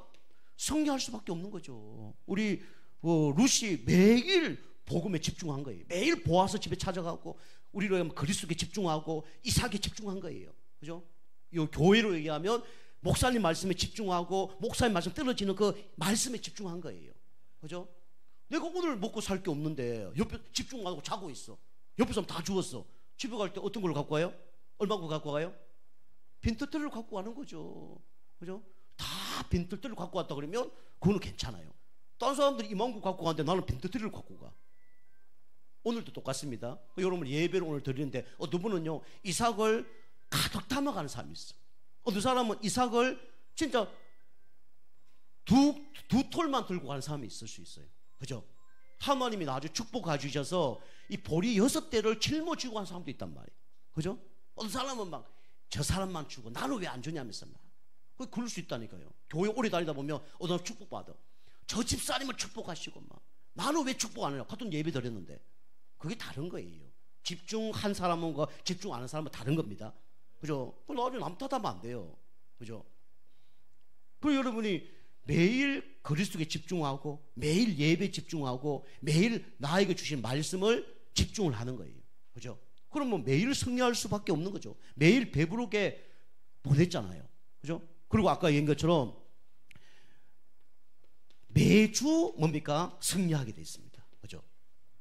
성리할 수밖에 없는 거죠. 우리 루시 매일 복음에 집중한 거예요. 매일 보아서 집에 찾아가고 우리로 그리스도에 집중하고 이삭에 집중한 거예요. 그죠? 이 교회로 얘기하면 목사님 말씀에 집중하고 목사님 말씀 떨어지는 그 말씀에 집중한 거예요. 그죠? 내가 오늘 먹고 살 게 없는데 옆에 집중 안 하고 자고 있어. 옆에 사람 다 죽었어. 집에 갈 때 어떤 걸 갖고 와요? 얼마큼 갖고 가요? 빈털터리를 갖고 가는 거죠. 그죠? 다 빈털터리를 갖고 왔다 그러면 그거는 괜찮아요. 다른 사람들이 이만큼 갖고 가는데 나는 빈털터리를 갖고 가. 오늘도 똑같습니다. 여러분 예배를 오늘 드리는데 어떤 분은요 이삭을 가득 담아가는 사람이 있어. 어떤 사람은 이삭을 진짜 두 톨만 들고 가는 사람이 있을 수 있어요. 그죠? 하나님이 아주 축복해 주셔서 이 보리 6대를 짊어지고 간 사람도 있단 말이에요. 그죠? 어떤 사람은 막 저 사람만 주고 나는 왜 안 주냐면서 막 그럴 수 있다니까요. 교회 오래 다니다 보면 어떤 사람 축복받아. 저 집사님을 축복하시고 막 나는 왜 축복 안 하냐. 같은 예배 드렸는데 그게 다른 거예요. 집중한 사람은 집중 안 하는 사람은 다른 겁니다. 그죠? 그 나중에 남 탓하면 안 돼요. 그죠? 그리고 여러분이 매일 그리스도에 집중하고 매일 예배에 집중하고 매일 나에게 주신 말씀을 집중을 하는 거예요. 그죠? 그러면 매일 승리할 수밖에 없는 거죠. 매일 배부르게 보냈잖아요. 그죠? 그리고 아까 얘기한 것처럼 매주 뭡니까? 승리하게 돼 있습니다. 그죠?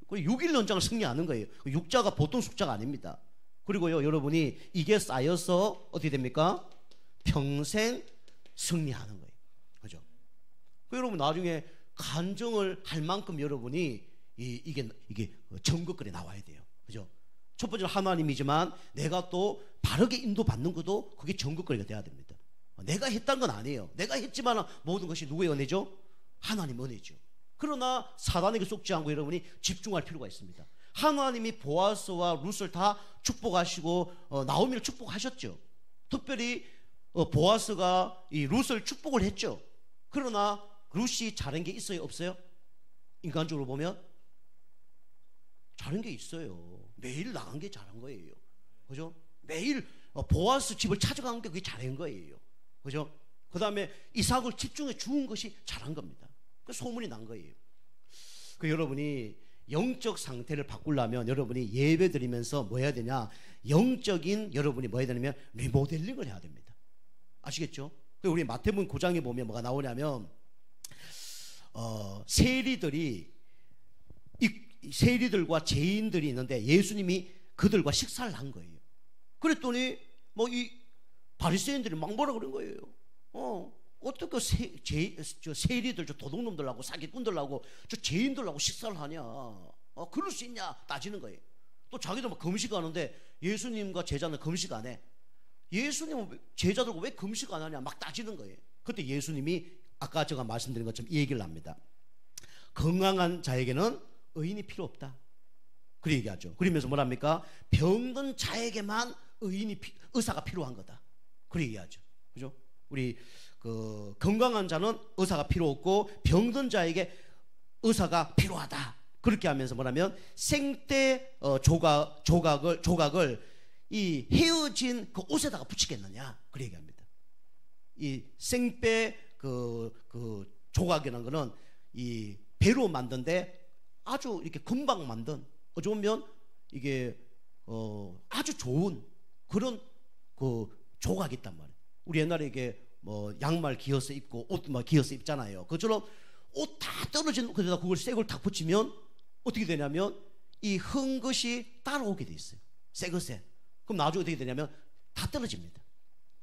6일 연장을 승리하는 거예요. 6자가 보통 숫자가 아닙니다. 그리고요, 여러분이 이게 쌓여서 어떻게 됩니까? 평생 승리하는 거예요. 그죠? 여러분 나중에 간증을 할 만큼 여러분이 이게 전국거리에 나와야 돼요. 그죠? 첫 번째는 하나님이지만 내가 또 바르게 인도받는 것도 그게 전국거리가 돼야 됩니다. 내가 했다는 건 아니에요. 내가 했지만 모든 것이 누구의 은혜죠? 하나님 은혜죠. 그러나 사단에게 속지 않고 여러분이 집중할 필요가 있습니다. 하나님이 보아스와 룻을 다 축복하시고 나오미를 축복하셨죠. 특별히 보아스가 이 룻을 축복을 했죠. 그러나 룻이 잘한 게 있어요? 없어요? 인간적으로 보면 잘한 게 있어요. 매일 나간 게 잘한 거예요. 그죠? 매일 보아스 집을 찾아간 게 그게 잘한 거예요. 그죠? 그 다음에 이삭을 집중해 주은 것이 잘한 겁니다. 그 소문이 난 거예요. 그 여러분이 영적 상태를 바꾸려면 여러분이 예배 드리면서 뭐 해야 되냐? 영적인 여러분이 뭐 해야 되냐면 리모델링을 해야 됩니다. 아시겠죠? 우리 마태복음 9장에 보면 뭐가 나오냐면 세리들과 죄인들이 있는데 예수님이 그들과 식사를 한 거예요. 그랬더니 뭐 이 바리새인들이 막 뭐라 그런 거예요. 어떻게 세리들, 저 도둑놈들하고 사기꾼들하고 저 죄인들하고 식사를 하냐? 그럴 수 있냐? 따지는 거예요. 또 자기들 막 금식하는데 예수님과 제자는 금식 안 해. 예수님은 제자들과 왜 금식 안 하냐? 막 따지는 거예요. 그때 예수님이 아까 제가 말씀드린 것처럼 이 얘기를 합니다. 건강한 자에게는 의인이 필요 없다. 그렇게 얘기하죠. 그러면서 뭐랍니까? 병든 자에게만 의사가 필요한 거다. 그렇게 얘기하죠. 그죠? 우리 그 건강한 자는 의사가 필요 없고 병든 자에게 의사가 필요하다. 그렇게 하면서 뭐냐면 생떼 조각을 이 헤어진 그 옷에다가 붙이겠느냐? 그렇게 얘기합니다. 이 생떼 그 조각이라는 거는 이 배로 만든데 아주 이렇게 금방 만든 어찌 보면 이게 아주 좋은 그런 그 조각이 있단 말이에요. 우리 옛날에 이게 뭐 양말 기어서 입고 옷 막 기어서 입잖아요. 그처럼 옷 다 떨어진 그데다 그걸 새 걸 딱 붙이면 어떻게 되냐면 이 흥것이 따라오게 돼 있어요. 새 것에. 그럼 나중에 어떻게 되냐면 다 떨어집니다.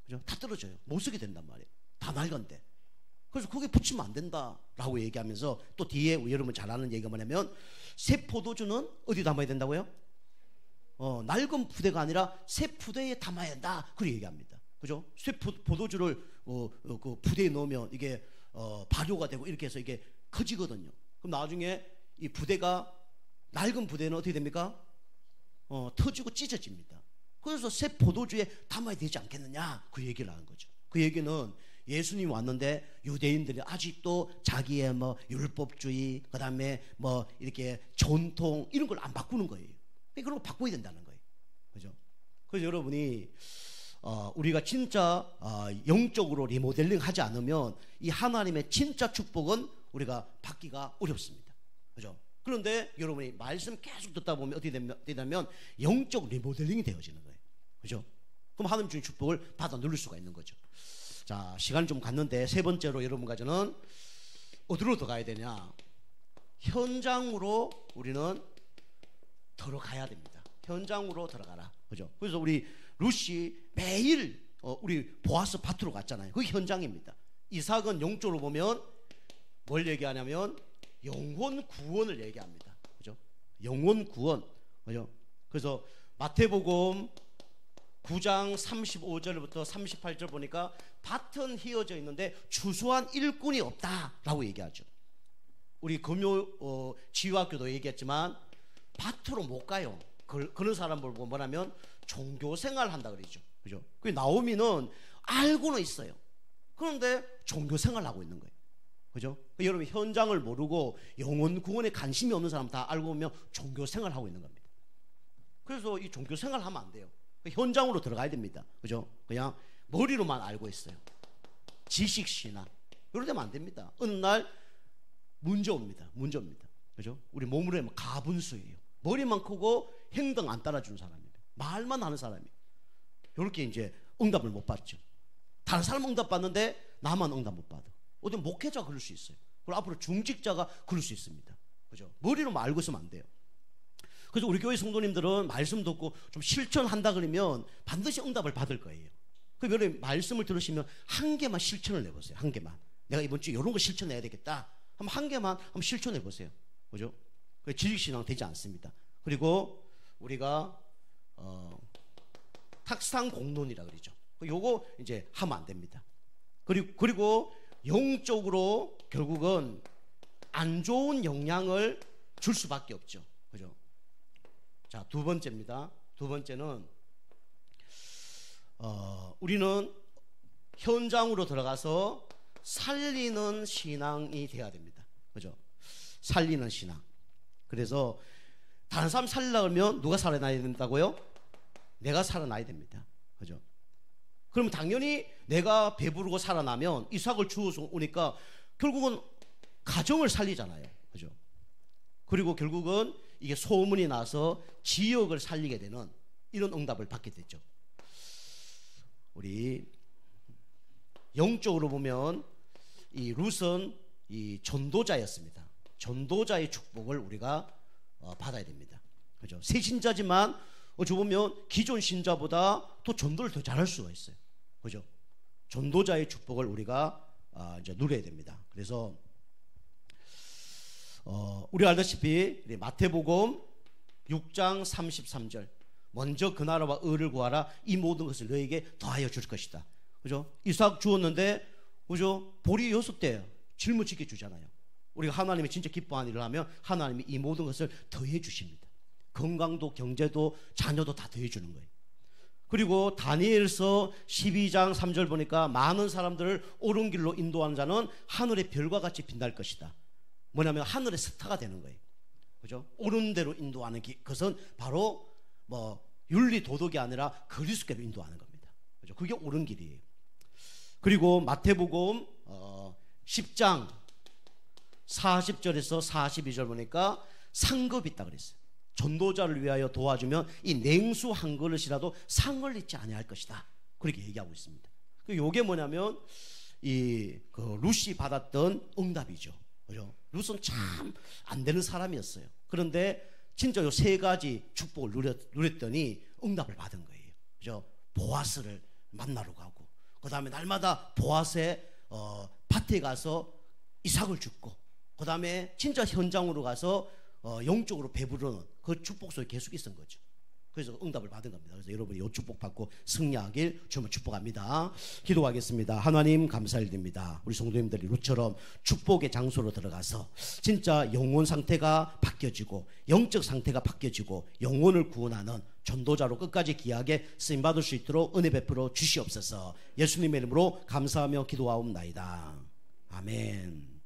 그죠? 다 떨어져요. 못 쓰게 된단 말이에요. 다 낡은데. 그래서 그게 붙이면 안 된다라고 얘기하면서 또 뒤에 여러분 잘 아는 얘기가 뭐냐면 새 포도주는 어디 담아야 된다고요? 낡은 부대가 아니라 새 부대에 담아야 한다. 그렇게 얘기합니다. 그죠? 새 포도주를 그 부대에 넣으면 이게 발효가 되고 이렇게 해서 이게 커지거든요. 그럼 나중에 이 부대가 낡은 부대는 어떻게 됩니까? 터지고 찢어집니다. 그래서 새 포도주에 담아야 되지 않겠느냐? 그 얘기를 하는 거죠. 그 얘기는 예수님이 왔는데 유대인들이 아직도 자기의 뭐 율법주의, 그 다음에 뭐 이렇게 전통 이런 걸 안 바꾸는 거예요. 그런 거 바꿔야 된다는 거예요. 그죠? 그래서 여러분이 우리가 진짜 영적으로 리모델링 하지 않으면 이 하나님의 진짜 축복은 우리가 받기가 어렵습니다. 그죠? 그런데 여러분이 말씀 계속 듣다 보면 어떻게 되냐면 영적 리모델링이 되어지는 거예요. 그죠? 그럼 하나님 주신 축복을 받아 누릴 수가 있는 거죠. 자, 시간이 좀 갔는데 세 번째로 여러분과 저는 어디로 들어가야 되냐? 현장으로 우리는 들어가야 됩니다. 현장으로 들어가라. 그죠? 그래서 우리 루시 매일 우리 보아스 밭으로 갔잖아요. 그게 현장입니다. 이삭은 영적으로 보면 뭘 얘기하냐면 영혼 구원을 얘기합니다. 그죠? 영혼 구원. 그죠? 그래서 마태복음 9장 35절부터 38절 보니까 밭은 휘어져 있는데 추수한 일꾼이 없다라고 얘기하죠. 우리 금요 지유학교도 얘기했지만 밭으로 못 가요. 그런 사람을 보고 뭐냐면 종교생활 한다 그러죠. 그죠? 그 나오미는 알고는 있어요. 그런데 종교생활 하고 있는 거예요. 그죠? 여러분 현장을 모르고 영혼 구원에 관심이 없는 사람 다 알고 보면 종교생활 하고 있는 겁니다. 그래서 이 종교생활 하면 안 돼요. 현장으로 들어가야 됩니다. 그죠? 그냥 머리로만 알고 있어요. 지식신화 이러 되면 안 됩니다. 어느 날 문제 옵니다. 그죠? 우리 몸으로 하면 가분수예요. 머리만 크고 행동 안 따라주는 사람입니다. 말만 하는 사람이에요. 이렇게 이제 응답을 못 받죠. 다른 사람 응답 받는데 나만 응답 못 받아. 어디 목회자가 그럴 수 있어요. 그리고 앞으로 중직자가 그럴 수 있습니다. 그죠? 머리로만 알고 있으면 안 돼요. 그래서 우리 교회 성도님들은 말씀 듣고 좀 실천한다 그러면 반드시 응답을 받을 거예요. 그럼 여러분 말씀을 들으시면 한 개만 실천을 해보세요. 한 개만. 내가 이번 주에 이런 거 실천해야 되겠다. 한 개만 한번 실천해 보세요. 그죠? 지식신앙 되지 않습니다. 그리고 우리가 탁상 공론이라 그러죠. 요거 이제 하면 안 됩니다. 그리고 영적으로 결국은 안 좋은 영향을 줄 수밖에 없죠. 그죠? 자, 두 번째입니다. 두 번째는 우리는 현장으로 들어가서 살리는 신앙이 돼야 됩니다. 그죠? 살리는 신앙. 그래서 다른 사람 살리려면 누가 살아나야 된다고요? 내가 살아나야 됩니다. 그죠? 그럼 당연히 내가 배부르고 살아나면 이삭을 주워서 오니까 결국은 가정을 살리잖아요. 그죠? 그리고 결국은 이게 소문이 나서 지역을 살리게 되는 이런 응답을 받게 됐죠. 우리 영적으로 보면 이 룻은 이 전도자였습니다. 전도자의 축복을 우리가 받아야 됩니다. 그죠? 새 신자지만 어찌 보면 기존 신자보다 또 전도를 더 잘할 수가 있어요. 그죠? 전도자의 축복을 우리가 이제 누려야 됩니다. 그래서 우리 알다시피 마태복음 6장 33절 먼저 그 나라와 의를 구하라 이 모든 것을 너에게 더하여 줄 것이다. 그죠? 이삭 주었는데 그죠? 보리 6대 짊어지게 주잖아요. 우리가 하나님이 진짜 기뻐하는 일을 하면 하나님이 이 모든 것을 더해 주십니다. 건강도 경제도 자녀도 다 더해 주는 거예요. 그리고 다니엘서 12장 3절 보니까 많은 사람들을 옳은 길로 인도하는 자는 하늘의 별과 같이 빛날 것이다. 뭐냐면 하늘의 스타가 되는 거예요. 그죠? 옳은 대로 인도하는 것은 바로 뭐 윤리 도덕이 아니라 그리스도께로 인도하는 겁니다. 그죠? 그게 옳은 길이에요. 그리고 마태복음 10장 40절에서 42절 보니까 상급이 있다 그랬어요. 전도자를 위하여 도와주면 이 냉수 한 그릇이라도 상을 잊지 아니할 것이다. 그렇게 얘기하고 있습니다. 이게 뭐냐면 그 룻이 받았던 응답이죠. 그죠? 룻은 참 안 되는 사람이었어요. 그런데 진짜 요 세 가지 축복을 누렸더니 응답을 받은 거예요. 그죠? 보아스를 만나러 가고, 그 다음에 날마다 보아스의 밭에 가서 이삭을 줍고, 그 다음에 진짜 현장으로 가서 영적으로 배부르는 그 축복 속에 계속 있었던 거죠. 그래서 응답을 받은 겁니다. 그래서 여러분이 이 축복 받고 승리하길 주님을 축복합니다. 기도하겠습니다. 하나님 감사드립니다. 우리 성도님들이 룻처럼 축복의 장소로 들어가서 진짜 영혼 상태가 바뀌어지고 영적 상태가 바뀌어지고 영혼을 구원하는 전도자로 끝까지 귀하게 쓰임받을 수 있도록 은혜 베풀어 주시옵소서. 예수님의 이름으로 감사하며 기도하옵나이다. 아멘.